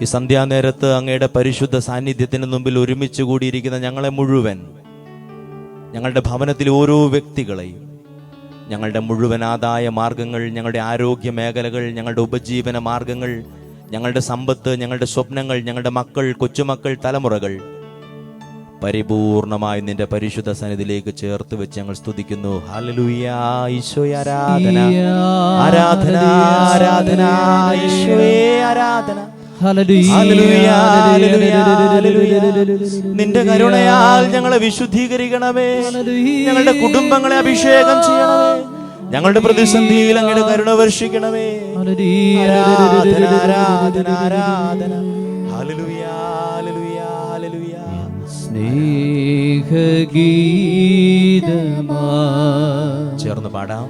ഈ സന്ധ്യാനേരത്ത് അങ്ങയുടെ പരിശുദ്ധ സാന്നിധ്യത്തിന് മുമ്പിൽ ഒരുമിച്ച് കൂടിയിരിക്കുന്ന ഞങ്ങളെ മുഴുവൻ, ഞങ്ങളുടെ ഭവനത്തിലെ ഓരോ വ്യക്തികളെയും, ഞങ്ങളുടെ മുഴുവൻ ആദായ മാർഗങ്ങൾ, ഞങ്ങളുടെ ആരോഗ്യ മേഖലകൾ, ഞങ്ങളുടെ ഉപജീവന മാർഗങ്ങൾ, ഞങ്ങളുടെ സമ്പത്ത്, ഞങ്ങളുടെ സ്വപ്നങ്ങൾ, ഞങ്ങളുടെ മക്കൾ, കൊച്ചുമക്കൾ, തലമുറകൾ പരിപൂർണമായി നിന്റെ പരിശുദ്ധ സന്നിധിയിലേക്ക് ചേർത്ത് വെച്ച് ഞങ്ങൾ സ്തുതിക്കുന്നു. ഹല്ലേലൂയ. ഈശോയെ ആരാധന, ആരാധന, ആരാധന, ഈശോയെ ആരാധന. Hallelujah, hallelujah, hallelujah. നിന്റെ കരുണയാൽ ഞങ്ങളെ വിശുദ്ധീകരിക്കണമേ. ഞങ്ങളുടെ കുടുംബങ്ങളെ അഭിഷേകം ചെയ്യണമേ. ഞങ്ങളുടെ പ്രതിസന്ധിയിൽ അങ്ങയുടെ കരുണ വർഷിക്കണമേ. ആരാധന, ആരാധന, ആരാധന. Hallelujah, hallelujah, hallelujah. സ്നേഹഗീതമാ ചേർന്ന് പാടാം.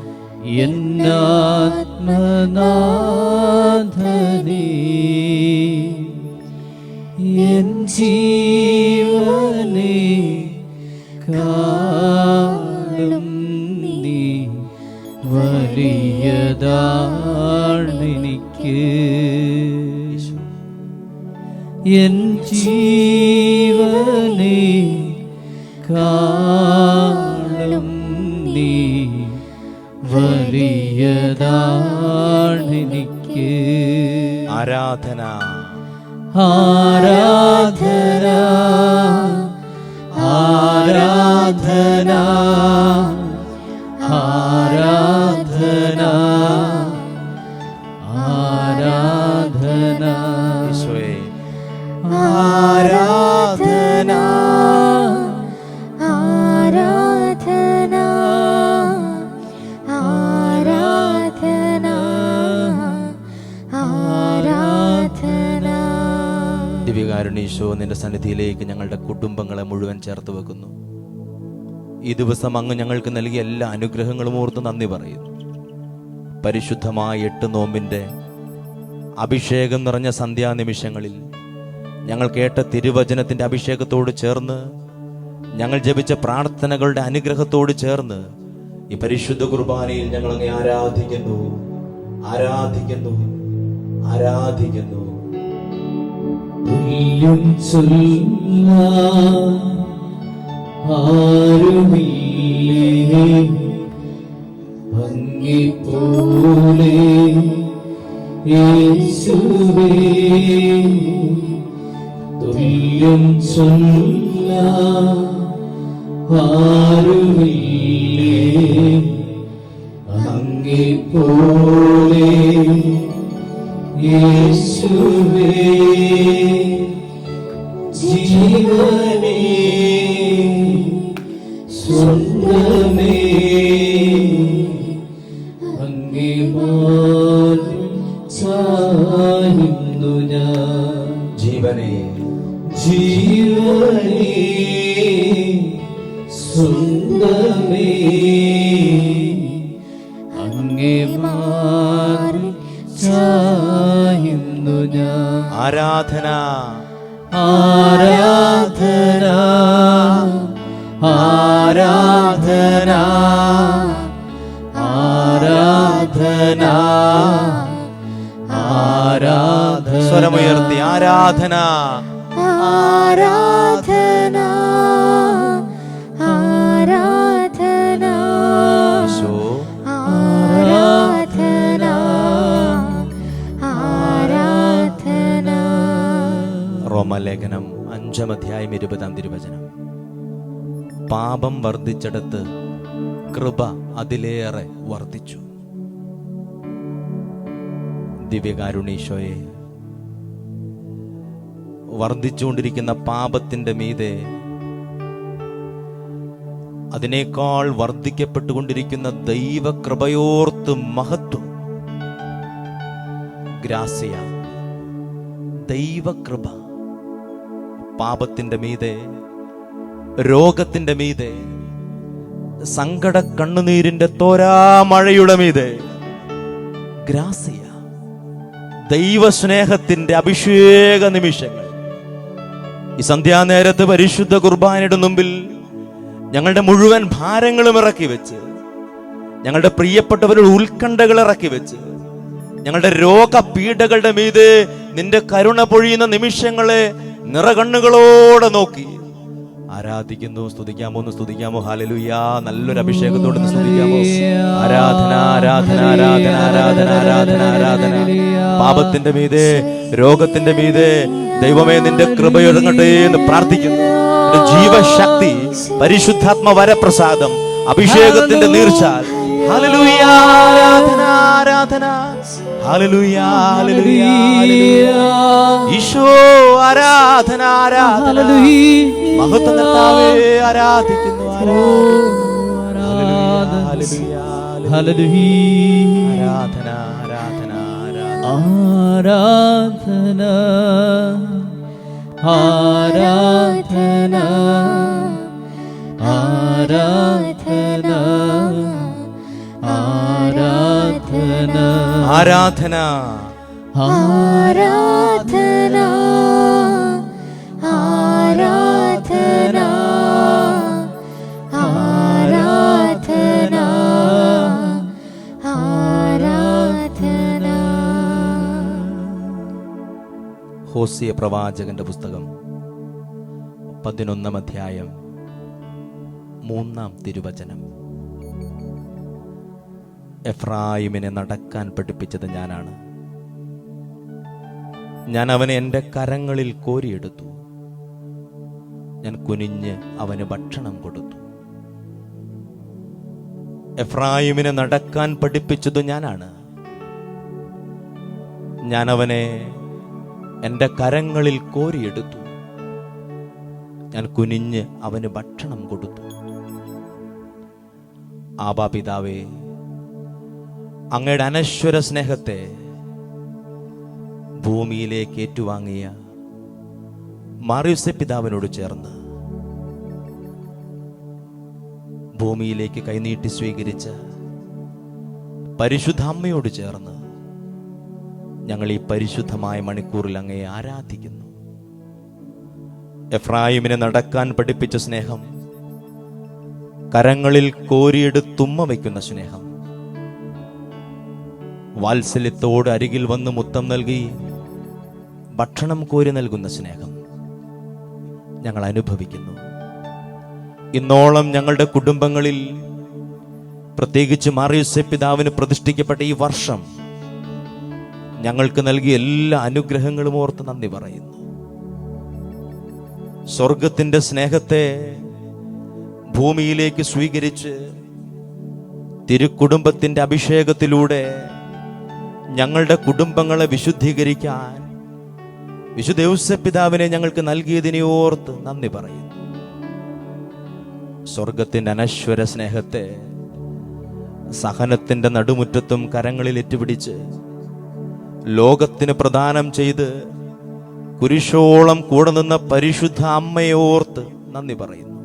എന്നാത്മനാഥനേ, എൻ ജീവനേ കാളും നീ വലിയതാണെനിക്ക്. എൻ ജീവനേ കാളും നീ വലിയതാണെനിക്ക്. ആരാധന, ആരാധന, ആരാധന ആരാധന ആരാധന ഈശോയെ ആരാധന ആരാധന ആരാധന ആരാധന. ദിവ്യകാരുണ്യ ഈശോ, നിന്റെ സന്നിധിയിലേക്ക് ഞങ്ങളുടെ കുടുംബങ്ങളെ മുഴുവൻ ചേർത്ത് വെക്കുന്നു. ഈ ദിവസം അങ്ങ് ഞങ്ങൾക്ക് നൽകിയ എല്ലാ അനുഗ്രഹങ്ങളും ഓർത്ത് നന്ദി പറയുന്നു. പരിശുദ്ധമായ 8 നോമ്പിൻ്റെ അഭിഷേകം നിറഞ്ഞ സന്ധ്യാനിമിഷങ്ങളിൽ ഞങ്ങൾ കേട്ട തിരുവചനത്തിൻ്റെ അഭിഷേകത്തോട് ചേർന്ന്, ഞങ്ങൾ ജപിച്ച പ്രാർത്ഥനകളുടെ അനുഗ്രഹത്തോട് ചേർന്ന് ഈ പരിശുദ്ധ കുർബാനയിൽ ഞങ്ങൾ അങ്ങേ ആരാധിക്കുന്നു, ആരാധിക്കുന്നു, ആരാധിക്കുന്നു. തുല്യം ചൊല്ലാൻ ആരുമില്ലേ അങ്ങെപ്പോലെ യേശുവേ. തുല്യം ചൊല്ലാൻ ആരുമില്ലേ അങ്ങെപ്പോലെ യേശുവേ. ജീവനേ സ്വന്തമേ അങ്ങേ മാനിൽ ചായുന്നു ഞാൻ. ജീവനേ ജീവനേ സ്വന്തമേ അങ്ങേ മാനിൽ ചായുന്നു ഞാൻ. ആരാധന ആരാധന ആരാധന ആരാധന ആരാധന. സ്വരമുയർത്തി ആരാധന ആരാധന ആരാധന ഈശോ. ആരാധന ആരാധന. റോമാലേഖനം 5-ാം അധ്യായം 20-ാം തിരുവചനം. പാപം വർദ്ധിച്ചിടത്ത് കൃപ അതിലേറെ വർദ്ധിച്ചു. ദിവ്യകാരുണ്യീശോയെ, വർദ്ധിച്ചുകൊണ്ടിരിക്കുന്ന പാപത്തിന്റെ മീതെ അതിനേക്കാൾ വർദ്ധിക്കപ്പെട്ടുകൊണ്ടിരിക്കുന്ന ദൈവകൃപയോർത്ത് മഹത്വം. ഗ്രാസിയ, ദൈവകൃപ പാപത്തിന്റെ മീതെ, രോഗത്തിന്റെ മീതെ, സങ്കട കണ്ണുനീരിന്റെ തോരാമഴയുടെ മീതെ ഗ്രാസിയ, ദൈവസ്നേഹത്തിന്റെ അഭിഷേക നിമിഷങ്ങൾ. ഈ സന്ധ്യാനേരത്ത് പരിശുദ്ധ കുർബാനയുടെ മുമ്പിൽ ഞങ്ങളുടെ മുഴുവൻ ഭാരങ്ങളും ഇറക്കി വെച്ച്, ഞങ്ങളുടെ പ്രിയപ്പെട്ടവരുടെ ഉത്കണ്ഠകൾ ഇറക്കി വെച്ച്, ഞങ്ങളുടെ രോഗപീഠകളുടെ മീതെ നിന്റെ കരുണ പൊഴിയുന്ന നിമിഷങ്ങളെ നിറകണ്ണുകളോടെ നോക്കി ആരാധിക്കുന്നു. സ്തുതിക്കാമോ? ഒന്ന് സ്തുതിക്കാമോ? ഹല്ലേലൂയ. നല്ലൊരു അഭിഷേകത്തോടെ സ്തുതിക്കാമോ? ആരാധന ആരാധന ആരാധന ആരാധന ആരാധന ആരാധന. പാപത്തിന്റെ മീതെ, രോഗത്തിന്റെ മീതെ ദൈവമേ നിന്റെ കൃപയൊഴുങ്ങട്ടെ എന്ന് പ്രാർത്ഥിക്കുന്നു. ജീവശക്തി, പരിശുദ്ധാത്മ വരപ്രസാദം, അഭിഷേകത്തിന്റെ നീർച്ചാൽ. ഹല്ലേലൂയ. ആരാധന ആരാധന. Hallelujah hallelujah. ഈശോ ആരാധന ആരാധന. മഹത്വം കർത്താവേ ആരാധിക്കുന്നു. ആരാധന ആരാധന ആരാധന ആരാധന ആരാധന ആരാധന ആരാധന ആരാധന ആരാധന ആരാധന ആരാധന. ഹോസിയ പ്രവാചകന്റെ പുസ്തകം 11-ാം അധ്യായം 3-ാം തിരുവചനം. എഫ്രായിമിനെ നടക്കാൻ പഠിപ്പിച്ചത് ഞാനാണ്. ഞാൻ അവനെ എൻ്റെ കരങ്ങളിൽ കോരിയെടുത്തു. ഞാൻ കുനിഞ്ഞ് അവന് ഭക്ഷണം കൊടുത്തു. എഫ്രായിമിനെ നടക്കാൻ പഠിപ്പിച്ചത് ഞാനാണ്. ഞാൻ അവനെ എൻ്റെ കരങ്ങളിൽ കോരിയെടുത്തു. ഞാൻ കുനിഞ്ഞ് അവന് ഭക്ഷണം കൊടുത്തു. ആബാ പിതാവേ, അങ്ങയുടെ അനശ്വര സ്നേഹത്തെ ഭൂമിയിലേക്ക് ഏറ്റുവാങ്ങിയ മാറിയൂസേ പിതാവിനോട് ചേർന്ന് ഭൂമിയിലേക്ക് കൈനീട്ടി സ്വീകരിച്ച പരിശുദ്ധ അമ്മയോട് ചേർന്ന് ഞങ്ങൾ ഈ പരിശുദ്ധമായ മണിക്കൂറിൽ അങ്ങയെ ആരാധിക്കുന്നു. എഫ്രായിമിനെ നടക്കാൻ പഠിപ്പിച്ച സ്നേഹം, കരങ്ങളിൽ കോരിയെടുത്തുമ്മ വയ്ക്കുന്ന സ്നേഹം, വാത്സല്യത്തോട് അരികിൽ വന്ന് മുത്തം നൽകി ഭക്ഷണം കോരി നൽകുന്ന സ്നേഹം ഞങ്ങൾ അനുഭവിക്കുന്നു. ഇന്നോളം ഞങ്ങളുടെ കുടുംബങ്ങളിൽ, പ്രത്യേകിച്ച് മാറിയൂസേ പിതാവിന് പ്രതിഷ്ഠിക്കപ്പെട്ട ഈ വർഷം ഞങ്ങൾക്ക് നൽകിയ എല്ലാ അനുഗ്രഹങ്ങളും ഓർത്ത് നന്ദി പറയുന്നു. സ്വർഗത്തിന്റെ സ്നേഹത്തെ ഭൂമിയിലേക്ക് സ്വീകരിച്ച് തിരുക്കുടുംബത്തിന്റെ അഭിഷേകത്തിലൂടെ ഞങ്ങളുടെ കുടുംബങ്ങളെ വിശുദ്ധീകരിക്കാൻ വിശുദ്ധ യൗസേപ്പ് പിതാവിനെ ഞങ്ങൾക്ക് നൽകിയതിനെ ഓർത്ത് നന്ദി പറയുന്നു. സ്വർഗത്തിന്റെ അനശ്വര സ്നേഹത്തെ സഹനത്തിന്റെ നടുമുറ്റത്തും കരങ്ങളിൽ ഏറ്റുപിടിച്ച് ലോകത്തിന് പ്രദാനം ചെയ്ത് കുരിശോളം കൂടെ നിന്ന പരിശുദ്ധ അമ്മയെ ഓർത്ത് നന്ദി പറയുന്നു.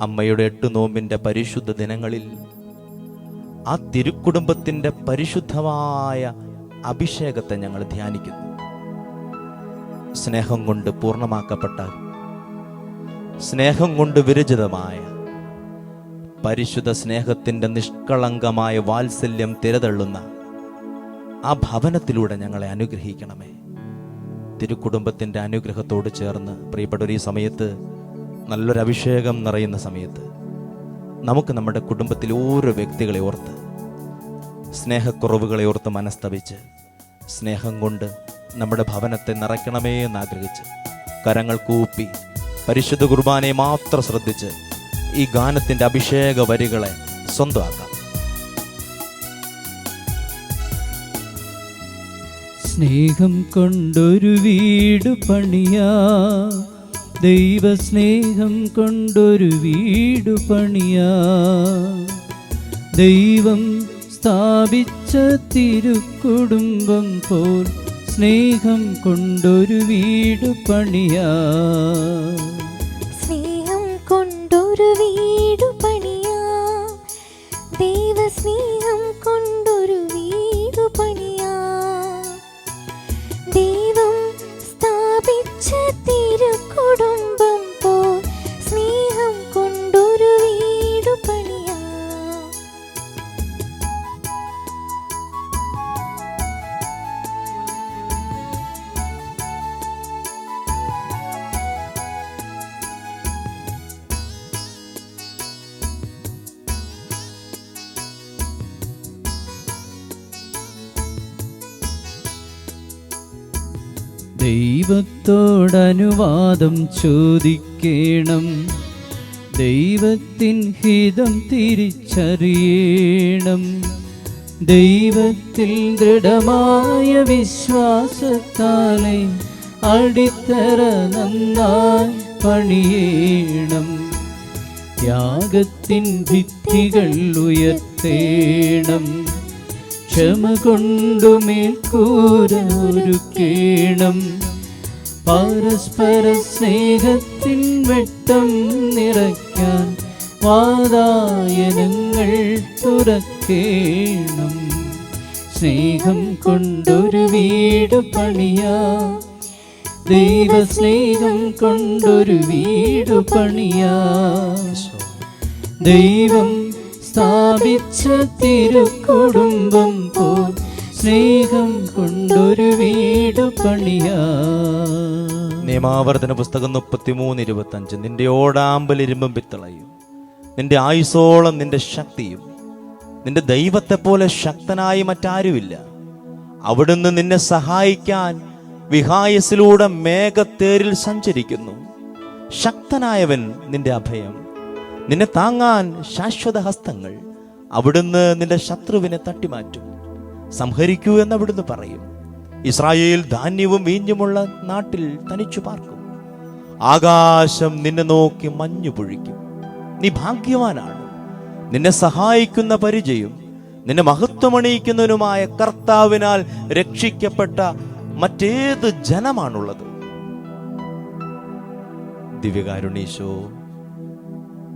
അമ്മയുടെ 8 നോമ്പിന്റെ പരിശുദ്ധ ദിനങ്ങളിൽ ആ തിരുക്കുടുംബത്തിന്റെ പരിശുദ്ധമായ അഭിഷേകത്തെ ഞങ്ങൾ ധ്യാനിക്കുന്നു. സ്നേഹം കൊണ്ട് പൂർണ്ണമാക്കപ്പെട്ട, സ്നേഹം കൊണ്ട് വിരചിതമായ പരിശുദ്ധ സ്നേഹത്തിന്റെ നിഷ്കളങ്കമായ വാത്സല്യം തിരതള്ളുന്ന ആ ഭവനത്തിലൂടെ ഞങ്ങളെ അനുഗ്രഹിക്കണമേ. തിരുക്കുടുംബത്തിന്റെ അനുഗ്രഹത്തോട് ചേർന്ന് പ്രിയപ്പെട്ടവർ, ഈ സമയത്ത് നല്ലൊരു അഭിഷേകം നിറയുന്ന സമയത്ത് നമുക്ക് നമ്മുടെ കുടുംബത്തിലെ ഓരോ വ്യക്തികളെ ഓർത്ത്, സ്നേഹക്കുറവുകളെ ഓർത്ത് മനസ്തപിച്ച് സ്നേഹം കൊണ്ട് നമ്മുടെ ഭവനത്തെ നിറയ്ക്കണമേ എന്നാഗ്രഹിച്ച് കരങ്ങൾ കൂപ്പി പരിശുദ്ധ കുർബാനയെ മാത്രം ശ്രദ്ധിച്ച് ഈ ഗാനത്തിന്റെ അഭിഷേക വരികളെ സ്വന്തമാക്കാം. സ്നേഹം കൊണ്ടൊരു വീട് പണിയാ, ദൈവസ്നേഹം കൊണ്ടൊരു വീട് പണിയാ, ദൈവം സ്ഥാപിച്ച തിരുക്കുടുംബം പോൽ സ്നേഹം കൊണ്ടൊരു വീട് പണിയാ. സ്നേഹം കൊണ്ടൊരു വീടു പണിയാ, ദൈവസ്നേഹം കൊണ്ടൊരു വീടു പണിയാ, ദൈവം സ്ഥാപിച്ച തിരുക്കുടുംബം പോൽ സ്നേഹം കൊണ്ടൊരു വീടു പണിയാ. ദൈവത്തോടനുവാദം ചോദിക്കണം, ദൈവത്തിൻ ഹിതം തിരിച്ചറിയണം, ദൈവത്തിൽ ദൃഢമായ വിശ്വാസത്താലെ അടിത്തറ നന്നായി പണിയണം, ത്യാഗത്തിൻ ഭിത്തികൾ ഉയർത്തേണം, ക്ഷമ കൊണ്ടു മേൽക്കൂര ഒരുക്കേണം, പരസ്പര സ്നേഹത്തിൻ വെട്ടം നിറയ്ക്കാൻ വാതായനങ്ങൾ തുറക്കേണം. സ്നേഹം കൊണ്ടൊരു വീട് പണിയാ, ദൈവസ്നേഹം കൊണ്ടൊരു വീട് പണിയാ, ദൈവം സ്ഥാപിച്ച തിരുക്കുടുംബം പോൽ സ്നേഹം കൊണ്ടൊരു വീട് പണിയാ. നിയമാവർത്തന പുസ്തകം 33:25. നിന്റെ ഓടാമ്പൽ ഇരുമ്പും പിത്തളയും, നിന്റെ ആയുസോളം നിന്റെ ശക്തിയും, നിന്റെ ദൈവത്തെ പോലെ ശക്തനായി മറ്റാരുമില്ല. അവിടുന്ന് നിന്നെ സഹായിക്കാൻ വിഹായസിലൂടെ മേഘത്തേരിൽ സഞ്ചരിക്കുന്നു. ശക്തനായവൻ നിന്റെ അഭയം, നിന്നെ താങ്ങാൻ ശാശ്വത ഹസ്തങ്ങൾ. അവിടുന്ന് നിന്റെ ശത്രുവിനെ തട്ടിമാറ്റും, സംഹരിക്കൂ എന്ന് അവിടുന്ന് പറയും. ഇസ്രായേൽ ധാന്യവും വീഞ്ഞുമുള്ള നാട്ടിൽ തനിച്ചു പാർക്കും. ആകാശം നിന്നെ നോക്കി മഞ്ഞു പൊഴിക്കും. നീ ഭാഗ്യവാനാണ്. നിന്നെ സഹായിക്കുന്ന പരിചയം, നിന്നെ മഹത്വമണിയിക്കുന്നവനുമായ കർത്താവിനാൽ രക്ഷിക്കപ്പെട്ട മറ്റേത് ജനമാണുള്ളത്? ദിവ്യകാരുണീശോ,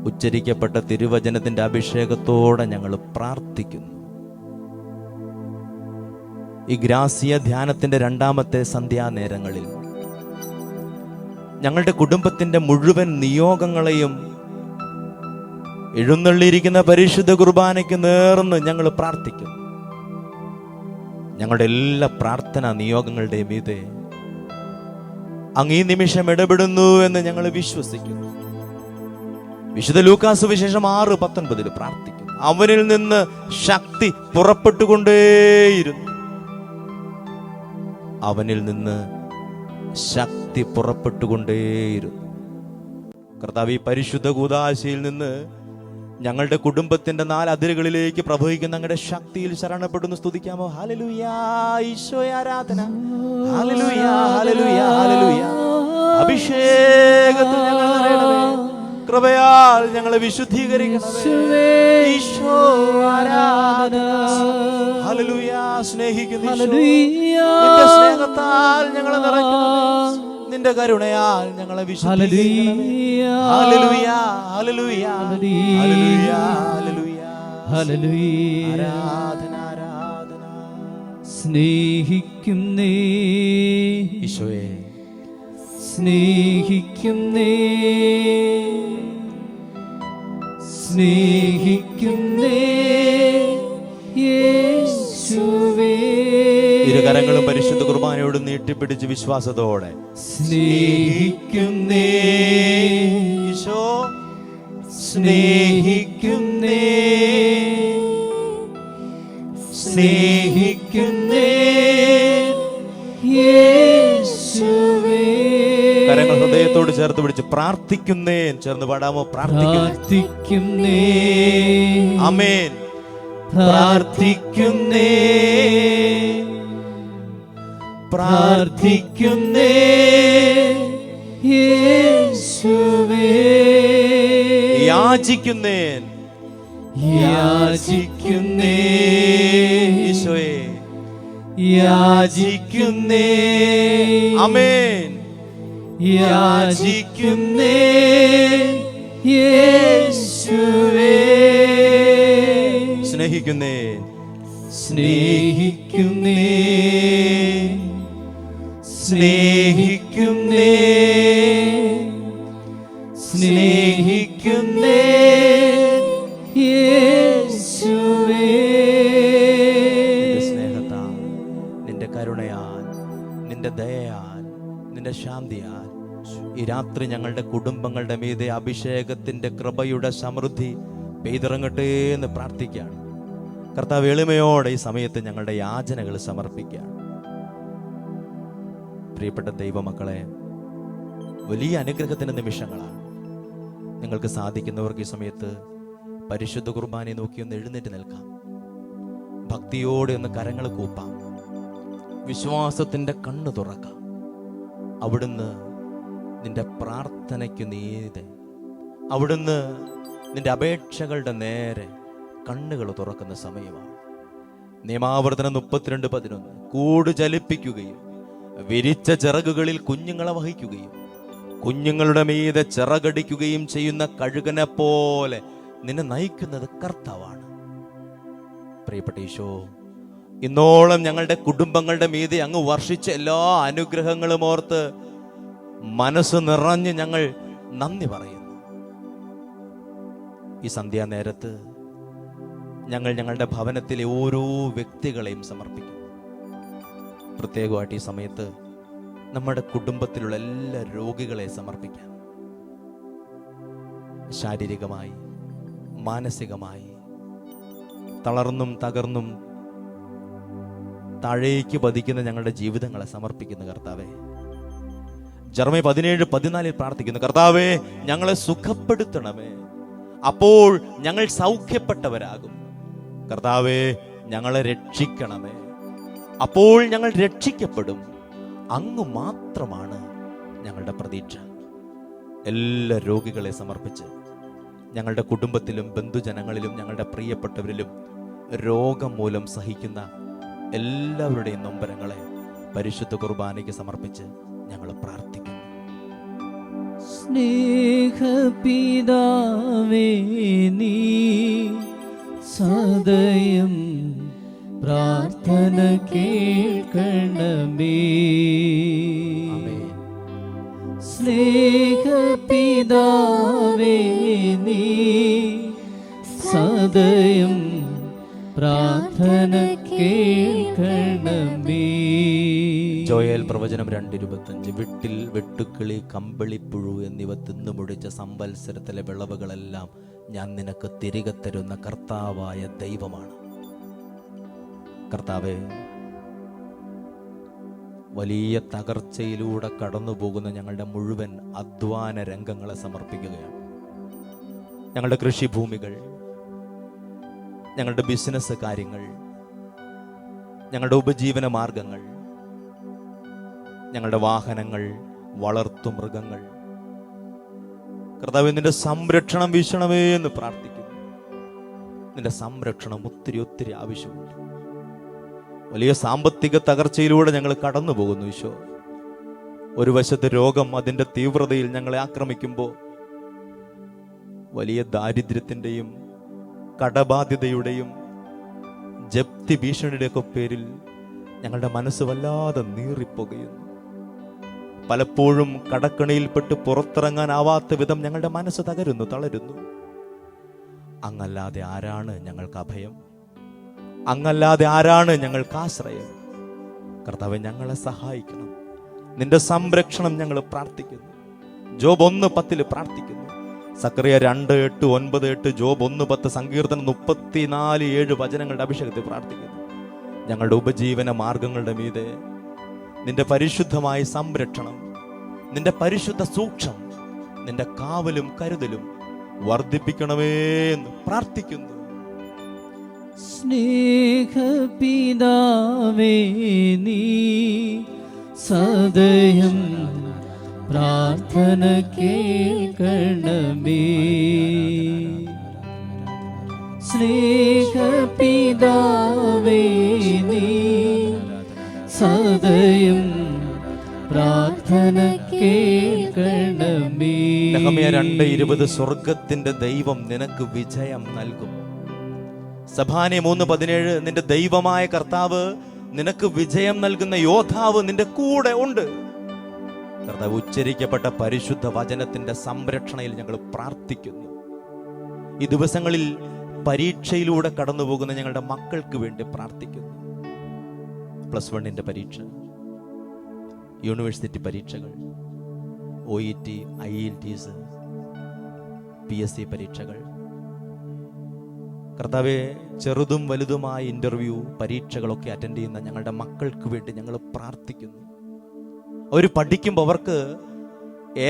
ഉച്ചരിക്കപ്പെട്ട തിരുവചനത്തിന്റെ അഭിഷേകത്തോടെ ഞങ്ങൾ പ്രാർത്ഥിക്കുന്നു. ഈ ഗ്രാസ്യ ധ്യാനത്തിന്റെ രണ്ടാമത്തെ സന്ധ്യാനേരങ്ങളിൽ ഞങ്ങളുടെ കുടുംബത്തിന്റെ മുഴുവൻ നിയോഗങ്ങളെയും എഴുന്നള്ളിയിരിക്കുന്ന പരിശുദ്ധ കുർബാനയ്ക്ക് നേർന്ന് ഞങ്ങൾ പ്രാർത്ഥിക്കുന്നു. ഞങ്ങളുടെ എല്ലാ പ്രാർത്ഥനാ നിയോഗങ്ങളുടെ മീതെ അങ്ങ് ഈ നിമിഷം ഇടപെടുന്നു എന്ന് ഞങ്ങൾ വിശ്വസിക്കുന്നു. വിശുദ്ധ ലൂക്കാസ് വിശേഷം 6:19 പ്രാർത്ഥിക്കുന്നു. അവനിൽ നിന്ന് ശക്തി പുറപ്പെട്ടുകൊണ്ടേയിരുന്നു. അവനിൽ നിന്ന് ശക്തി പുറപ്പെട്ടുകൊണ്ടേയിരുന്നു. കർത്താവ്, ഈ പരിശുദ്ധ കൂദാശയിൽ നിന്ന് ഞങ്ങളുടെ കുടുംബത്തിന്റെ 4 അതിരുകളിലേക്ക് പ്രവഹിക്കുന്ന അങ്ങയുടെ ശക്തിയിൽ ശരണപ്പെടുന്നു. സ്തുതിക്കാമോ? ഹല്ലേലൂയാ, ഈശോയെ ആരാധന. ഹല്ലേലൂയാ, ഹല്ലേലൂയാ, ഹല്ലേലൂയാ. അഭിഷേകത്തിൽ ഞങ്ങൾ നിറയണമേ. കൃപയാൽ ഞങ്ങളെ വിശുദ്ധീകരിക്കണമേ. ഈശോ ആരാധന. ഹല്ലേലൂയാ. സ്നേഹിക്കുന്ന ഈശോ, നിന്റെ സ്നേഹത്താൽ ഞങ്ങളെ നിറയ്ക്കണമേ. നിന്റെ കരുണയാൽ ഞങ്ങളെ വിശുദ്ധീകരിക്കണമേ. ഹല്ലേലൂയാ, ഹല്ലേലൂയാ, ഹല്ലേലൂയാ, ഹല്ലേലൂയാ. ആരാധന, ആരാധന. സ്നേഹിക്കുന്നേ ഈശോയെ, സ്നേഹിക്കുന്നേ, സ്നേഹിക്കുന്നേ യേശുവേ. ഇരുകരങ്ങളും പരിശുദ്ധ കുർബാനയോട് നീട്ടിപ്പിടിച്ച് വിശ്വാസത്തോടെ സ്നേഹിക്കുന്നേ ഈശോ, സ്നേഹിക്കുന്നേ, സ്നേഹിക്കുന്നേ യേശുവേ. കരങ്ങൾ ഹൃദയത്തോട് ചേർത്ത് പിടിച്ച് പ്രാർത്ഥിക്കുന്നേ. ചേർന്ന് പാടാമോ? പ്രാർത്ഥിക്കുന്നേ, ആമേൻ. പ്രാർത്ഥിക്കുന്നേ, പ്രാർത്ഥിക്കുന്നേ യേശുവേ. യാചിക്കുന്നേൻ, യാചിക്കുന്നേ ഈശോയെ, യാചിക്കുന്നേ, ആമേൻ. യാചിക്കുന്നേ യേശുവേ. സ്നേഹിക്കുന്നേ, സ്നേഹിക്കുന്നേ, സ്നേഹിക്കുന്നേ, സ്നേഹിക്കുന്നേ യേശുവേ. നിന്റെ സ്നേഹത്താൽ, നിന്റെ കരുണയാൽ, നിന്റെ ദയയാൽ, നിന്റെ ശാന്തിയാൽ ഈ രാത്രി ഞങ്ങളുടെ കുടുംബങ്ങളുടെ മീതെ അഭിഷേകത്തിന്റെ കൃപയുടെ സമൃദ്ധി പെയ്തിറങ്ങട്ടെ എന്ന് പ്രാർത്ഥിക്കുകയാണ്. കർത്താവ്, എളിമയോടെ ഈ സമയത്ത് ഞങ്ങളുടെ യാചനകൾ സമർപ്പിക്കുകയാണ്. പ്രിയപ്പെട്ട ദൈവമക്കളെ, വലിയ അനുഗ്രഹത്തിന്റെ നിമിഷങ്ങളാണ്. നിങ്ങൾക്ക് സാധിക്കുന്നവർക്ക് ഈ സമയത്ത് പരിശുദ്ധ കുർബാനയെ നോക്കി ഒന്ന് എഴുന്നേറ്റ് നിൽക്കാം. ഭക്തിയോടെ ഒന്ന് കരങ്ങൾ കൂപ്പാം. വിശ്വാസത്തിന്റെ കണ്ണ് തുറക്കാം. അവിടുന്ന് നിന്റെ പ്രാർത്ഥനയ്ക്ക് നീതെ, അവിടുന്ന് നിന്റെ അപേക്ഷകളുടെ നേരെ കണ്ണുകൾ തുറക്കുന്ന സമയമാണ്. നിയമാവർത്തനം 32:11 കൂട് ചലിപ്പിക്കുകയും വിരിച്ച ചിറകുകളിൽ കുഞ്ഞുങ്ങളെ വഹിക്കുകയും കുഞ്ഞുങ്ങളുടെ മീതെ ചിറകടിക്കുകയും ചെയ്യുന്ന കഴുകനെ പോലെ നിന്നെ നയിക്കുന്നത് കർത്താവാണ്. പ്രിയപ്പെട്ട ഈശോ, ഇന്നോളം ഞങ്ങളുടെ കുടുംബങ്ങളുടെ മീതെ അങ്ങ് വർഷിച്ച എല്ലാ അനുഗ്രഹങ്ങളും ഓർത്ത് മനസ്സ് നിറഞ്ഞ് ഞങ്ങൾ നന്ദി പറയുന്നു. ഈ സന്ധ്യാനേരത്ത് ഞങ്ങൾ ഞങ്ങളുടെ ഭവനത്തിലെ ഓരോ വ്യക്തികളെയും സമർപ്പിക്കും. പ്രത്യേകമായിട്ട് ഈ സമയത്ത് നമ്മുടെ കുടുംബത്തിലുള്ള എല്ലാ രോഗികളെ സമർപ്പിക്കാം. ശാരീരികമായി, മാനസികമായി തളർന്നും തകർന്നും താഴേക്ക് പതിക്കുന്ന ഞങ്ങളുടെ ജീവിതങ്ങളെ സമർപ്പിക്കുന്ന കർത്താവേ, ജെറമ്യാ 17:14 പ്രാർത്ഥിക്കുന്നു, കർത്താവേ ഞങ്ങളെ സുഖപ്പെടുത്തണമേ, അപ്പോൾ ഞങ്ങൾ സൗഖ്യപ്പെട്ടവരാകും. കർത്താവേ ഞങ്ങളെ രക്ഷിക്കണമേ, അപ്പോൾ ഞങ്ങൾ രക്ഷിക്കപ്പെടും. അങ്ങ് മാത്രമാണ് ഞങ്ങളുടെ പ്രതീക്ഷ. എല്ലാ രോഗികളെ സമർപ്പിച്ച് ഞങ്ങളുടെ കുടുംബത്തിലും ബന്ധുജനങ്ങളിലും ഞങ്ങളുടെ പ്രിയപ്പെട്ടവരിലും രോഗം മൂലം സഹിക്കുന്ന എല്ലാവരുടെയും നൊമ്പരങ്ങളെ പരിശുദ്ധ കുർബാനയ്ക്ക് സമർപ്പിച്ച് ഞങ്ങൾ പ്രാർത്ഥിക്കുന്നു. സ്നേഹപിതാവേ നീ സദയം പ്രാർത്ഥന കേൾക്കണമേ. സ്നേഹപിതാവേ നീ സദയം പ്രാർത്ഥന കേൾക്കണമേ. ജോയേൽ പ്രവചനം 2:25 വിട്ടിൽ വെട്ടുക്കിളി കമ്പിളിപ്പുഴു എന്നിവ തിന്നുമുടിച്ച സംവത്സരത്തിലെ വിളവുകളെല്ലാം ഞാൻ നിനക്ക് തിരികെ തരുന്ന കർത്താവായ ദൈവമാണ്. കർത്താവേ, വലിയ തകർച്ചയിലൂടെ കടന്നു പോകുന്ന ഞങ്ങളുടെ മുഴുവൻ അധ്വാന രംഗങ്ങളെ സമർപ്പിക്കുകയാണ്. ഞങ്ങളുടെ കൃഷിഭൂമികൾ, ഞങ്ങളുടെ ബിസിനസ് കാര്യങ്ങൾ, ഞങ്ങളുടെ ഉപജീവന മാർഗങ്ങൾ, ഞങ്ങളുടെ വാഹനങ്ങൾ, വളർത്തുമൃഗങ്ങൾ, കർത്താവേ നിന്റെ സംരക്ഷണം വീശണമേ എന്ന് പ്രാർത്ഥിക്കുന്നു. നിന്റെ സംരക്ഷണം ഒത്തിരി ആവശ്യമുണ്ട്. വലിയ സാമ്പത്തിക തകർച്ചയിലൂടെ ഞങ്ങൾ കടന്നു പോകുന്നു ഈശോ. ഒരു വശത്ത് രോഗം അതിൻ്റെ തീവ്രതയിൽ ഞങ്ങളെ ആക്രമിക്കുമ്പോൾ വലിയ ദാരിദ്ര്യത്തിൻ്റെയും കടബാധ്യതയുടെയും ജപ്തി ഭീഷണിയുടെയൊക്കെ പേരിൽ ഞങ്ങളുടെ മനസ്സ് വല്ലാതെ നീറിപ്പോകുന്നു. പലപ്പോഴും കടക്കണിയിൽപ്പെട്ട് പുറത്തിറങ്ങാനാവാത്ത വിധം ഞങ്ങളുടെ മനസ്സ് തളരുന്നു. അങ്ങല്ലാതെ ആരാണ് ഞങ്ങൾക്ക് അഭയം? അങ്ങല്ലാതെ ആരാണ് ഞങ്ങൾക്ക് ആശ്രയം? കർത്താവേ, ഞങ്ങളെ സഹായിക്കണം. നിന്റെ സംരക്ഷണം ഞങ്ങൾ പ്രാർത്ഥിക്കുന്നു. ജോബ് 1:10 പ്രാർത്ഥിക്കുന്നു. സക്കറിയ 2:8-9, ജോബ് 1:10, സങ്കീർത്തനം 34:7 വചനങ്ങളുടെ അഭിഷേകത്തിൽ പ്രാർത്ഥിക്കുന്നു. ഞങ്ങളുടെ ഉപജീവന മാർഗങ്ങളുടെ മീതെ നിന്റെ പരിശുദ്ധമായ സംരക്ഷണം, നിന്റെ പരിശുദ്ധ സൂക്ഷം, നിന്റെ കാവലും കരുതലും വർദ്ധിപ്പിക്കണമേ എന്ന് പ്രാർത്ഥിക്കുന്നു. സ്നേഹപിതാവേ നീ സദയം പ്രാർത്ഥന കേൾക്കണമേ. സ്നേഹപിതാവേ നീ സദയം പ്രാർത്ഥന കേൾക്കണമേ. നെഹമ്യാ 2:20 സ്വർഗത്തിന്റെ ദൈവം നിനക്ക് വിജയം നൽകും. സഭാനെ 3:17 നിന്റെ ദൈവമായ കർത്താവ് നിനക്ക് വിജയം നൽകുന്ന യോദ്ധാവ് നിന്റെ കൂടെ ഉണ്ട്. കർത്താവ് ഉച്ചരിക്കപ്പെട്ട പരിശുദ്ധ വചനത്തിന്റെ സംരക്ഷണയിൽ ഞങ്ങൾ പ്രാർത്ഥിക്കുന്നു. ഈ ദിവസങ്ങളിൽ പരീക്ഷയിലൂടെ കടന്നു പോകുന്ന ഞങ്ങളുടെ മക്കൾക്ക് വേണ്ടി പ്രാർത്ഥിക്കുന്നു. +1 പരീക്ഷ, യൂണിവേഴ്സിറ്റി പരീക്ഷകൾ, OET, IELTS, PSC പരീക്ഷകൾ, കർത്താവെ ചെറുതും വലുതുമായ ഇന്റർവ്യൂ പരീക്ഷകളൊക്കെ അറ്റൻഡ് ചെയ്യുന്ന ഞങ്ങളുടെ മക്കൾക്ക് വേണ്ടി ഞങ്ങൾ പ്രാർത്ഥിക്കുന്നു. അവർ പഠിക്കുമ്പോൾ അവർക്ക്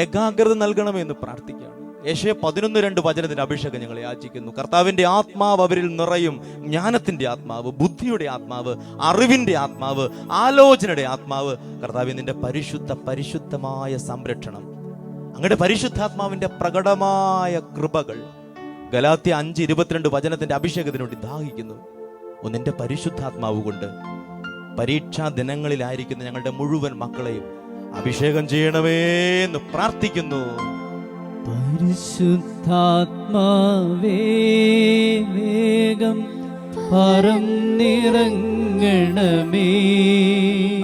ഏകാഗ്രത നൽകണമെന്ന് പ്രാർത്ഥിക്കുകയാണ്. യേശയ്യാ 11:2 വചനത്തിന്റെ അഭിഷേകം ഞങ്ങൾ യാചിക്കുന്നു. കർത്താവിന്റെ ആത്മാവ് അവരിൽ നിറയും. ജ്ഞാനത്തിന്റെ ആത്മാവ്, ബുദ്ധിയുടെ ആത്മാവ്, അറിവിന്റെ ആത്മാവ്, ആലോചനയുടെ ആത്മാവ്. കർത്താവേ, നിന്റെ പരിശുദ്ധമായ സംരക്ഷണം, അങ്ങയുടെ പരിശുദ്ധാത്മാവിന്റെ പ്രകടമായ കൃപകൾ, ഗലാത്യ 5:22 വചനത്തിന്റെ അഭിഷേകത്തിന് വേണ്ടി ദാഹിക്കുന്നു. നിന്റെ പരിശുദ്ധാത്മാവ് കൊണ്ട് പരീക്ഷാ ദിനങ്ങളിലായിരിക്കുന്ന ഞങ്ങളുടെ മുഴുവൻ മക്കളെയും അഭിഷേകം ചെയ്യണമേ എന്ന് പ്രാർത്ഥിക്കുന്നു. പരിശുദ്ധാത്മാവേ വേഗം പറന്നിറങ്ങണമേ.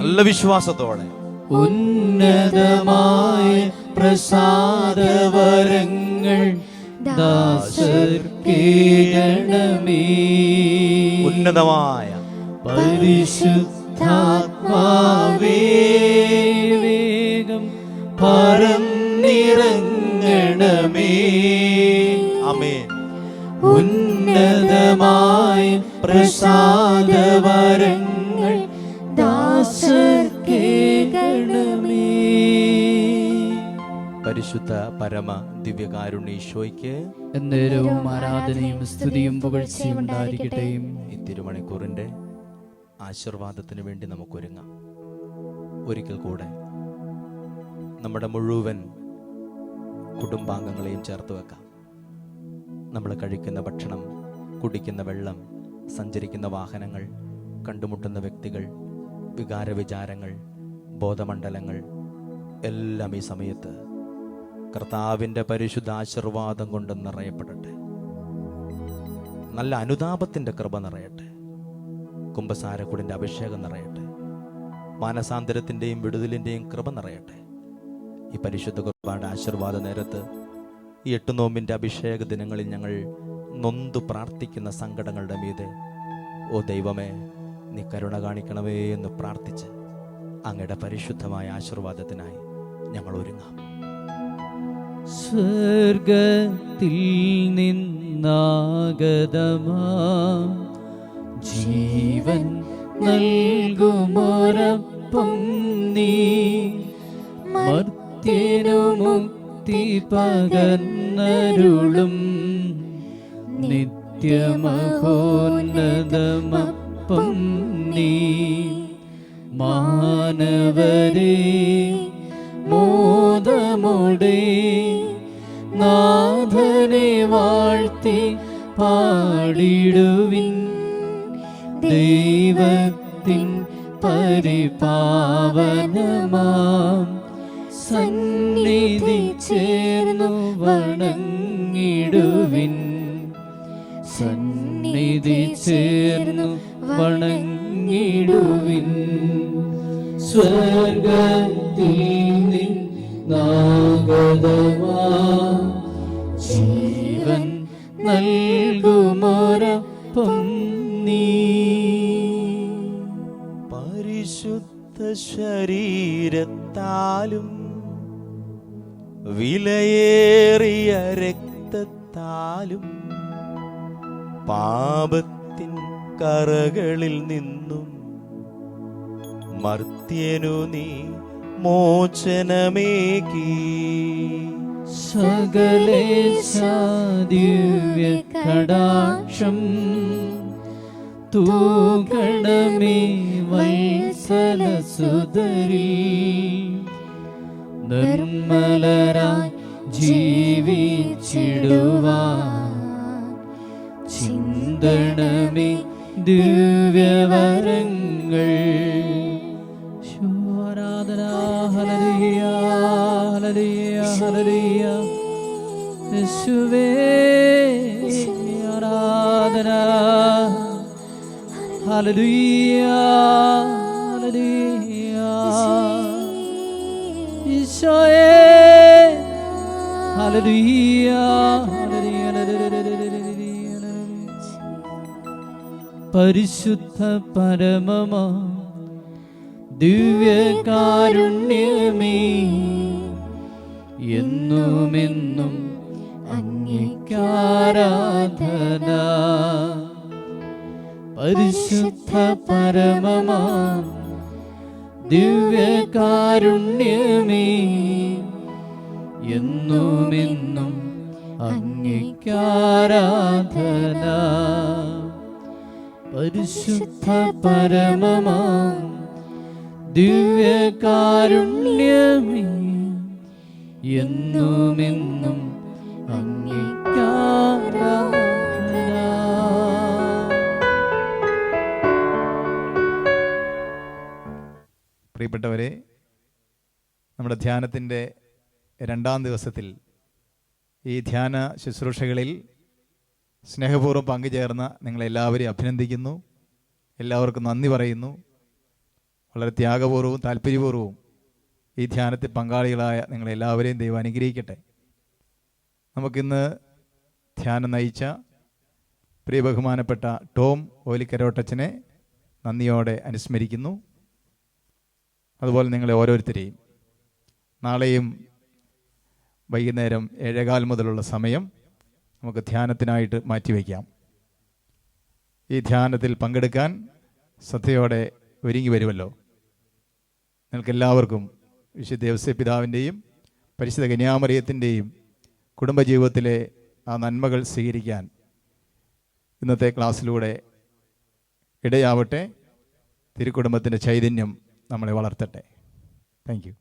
നല്ല വിശ്വാസത്തോടെ ഉന്നതമായ പ്രസാദവരങ്ങൾ ദാസർക്കേകണമേ. ഉന്നതമായ പരിശുദ്ധാത്മാവേ വേഗം പറന്നിറങ്ങണമേ. ആമേൻ. ഉന്നതമായ പ്രസാദവരങ്ങൾ ദാസർക്കേകണമേ. പരിശുദ്ധ പരമ ദിവ്യകാരുണ്യ എന്നേരവും ആരാധനയും സ്തുതിയും പുകഴ്ചയും ഉണ്ടായിരിക്കട്ടെ. ഈ തിരുമണിക്കൂറിൻ്റെ ആശീർവാദത്തിന് വേണ്ടി നമുക്കൊരുങ്ങാം. ഒരിക്കൽ കൂടെ നമ്മുടെ മുഴുവൻ കുടുംബാംഗങ്ങളെയും ചേർത്ത് വെക്കാം. നമ്മൾ കഴിക്കുന്ന ഭക്ഷണം, കുടിക്കുന്ന വെള്ളം, സഞ്ചരിക്കുന്ന വാഹനങ്ങൾ, കണ്ടുമുട്ടുന്ന വ്യക്തികൾ, വികാര വിചാരങ്ങൾ, ബോധമണ്ഡലങ്ങൾ എല്ലാം ഈ സമയത്ത് കർത്താവിൻ്റെ പരിശുദ്ധ ആശീർവാദം കൊണ്ട് നിറയപ്പെടട്ടെ. നല്ല അനുതാപത്തിൻ്റെ കൃപ നിറയട്ടെ. കുംഭസാരക്കുടിൻ്റെ അഭിഷേകം നിറയട്ടെ. മാനസാന്തരത്തിൻ്റെയും വിടുതലിൻ്റെയും കൃപ നിറയട്ടെ. ഈ പരിശുദ്ധ കുർബാനയുടെ ആശീർവാദ നേരത്ത് ഈ 8 നോമ്പിൻ്റെ അഭിഷേക ദിനങ്ങളിൽ ഞങ്ങൾ നൊന്തു പ്രാർത്ഥിക്കുന്ന സങ്കടങ്ങളുടെ മീതെ, ഓ ദൈവമേ, നീ കരുണ കാണിക്കണമേ എന്ന് പ്രാർത്ഥിച്ച് അങ്ങയുടെ പരിശുദ്ധമായ ആശീർവാദത്തിനായി ഞങ്ങൾ ഒരുങ്ങാം. സ്വർഗത്തിൽ നിന്നാഗതമാ ജീവൻ നൽകുമൊരപ്പം നീ, മർത്യനു മുക്തി പകർന്നരുളും നിത്യമഹോന്നതമപ്പം നീ. മാനവരേ മോദമോടെ നാഥനെ വാഴ്ത്തി പാടിടുവിൻ. ദൈവത്തിൻ പരിപാവനമാം സന്നിധി ചേർന്നു വണങ്ങിടുവിൻ. സന്നിധി ചേർന്നു വണങ്ങിടുവിൻ. സ്വർഗത്തിൽ നിന്നാഗതമാം ജീവൻ നൽകുമൊരപ്പം നീ. പരിശുദ്ധ ശരീരത്താലും വിലയേറിയ രക്തത്താലും പാപത്തിൻ കറകളിൽ നിന്നും മർത്യനു നീ മോചനമേകി. സകലേശാ ദിവ്യ കടാക്ഷം തൂകണമേ വത്സലസുതരിൽ. നിർമ്മലരായി ജീവിച്ചിടുവാൻ ചിന്തണമേ ദിവ്യവരങ്ങൾ. ആരാധന ഹല്ലേലൂയ ഹല്ലേലൂയ ഹല്ലേലൂയ. യേശുവേ ആരാധന ഹല്ലേലൂയ ഹല്ലേലൂയ. ഈശോയേ ഹല്ലേലൂയ ഹല്ലേലൂയ. പരിശുദ്ധ പരമമാ ദിവ്യകാരുണ്യമേ, എന്നുമെന്നും അങ്ങേക്കാരാധന. പരിശുദ്ധ പരമമാ ദിവ്യകാരുണ്യമേ, എന്നുമെന്നും അങ്ങേക്കാരാധന. പരിശുദ്ധ പരമമാ ദിവ്യകാരുണ്യമേ, എന്നുമെന്നും അങ്ങേക്കാരാധന. പ്രിയപ്പെട്ടവരെ, നമ്മുടെ ധ്യാനത്തിൻ്റെ 2ാം ദിവസത്തിൽ ഈ ധ്യാന ശുശ്രൂഷകളിൽ സ്നേഹപൂർവ്വം പങ്കുചേർന്ന നിങ്ങളെല്ലാവരെയും അഭിനന്ദിക്കുന്നു. എല്ലാവർക്കും നന്ദി പറയുന്നു. വളരെ ത്യാഗപൂർവ്വവും താല്പര്യപൂർവ്വവും ഈ ധ്യാനത്തിൽ പങ്കാളികളായ നിങ്ങളെല്ലാവരെയും ദൈവം അനുഗ്രഹിക്കട്ടെ. നമുക്കിന്ന് ധ്യാനം നയിച്ച പ്രിയ ബഹുമാനപ്പെട്ട ടോം ഓലിക്കരോട്ടച്ചനെ നന്ദിയോടെ അനുസ്മരിക്കുന്നു. അതുപോലെ നിങ്ങളെ ഓരോരുത്തരെയും നാളെയും വൈകുന്നേരം 7:15 മുതലുള്ള സമയം നമുക്ക് ധ്യാനത്തിനായിട്ട് മാറ്റിവെക്കാം. ഈ ധ്യാനത്തിൽ പങ്കെടുക്കാൻ ശ്രദ്ധയോടെ ഒരുങ്ങി വരുമല്ലോ. നിങ്ങൾക്കെല്ലാവർക്കും വിശുദ്ധ ദേവസ്യ പിതാവിൻ്റെയും പരിശുദ്ധ കന്യാമറിയത്തിൻ്റെയും കുടുംബജീവിതത്തിലെ ആ നന്മകൾ സ്വീകരിക്കാൻ ഇന്നത്തെ ക്ലാസ്സിലൂടെ ഇടയാവട്ടെ. തിരുക്കുടുംബത്തിൻ്റെ ചൈതന്യം നമ്മളെ വളർത്തട്ടെ. Thank you.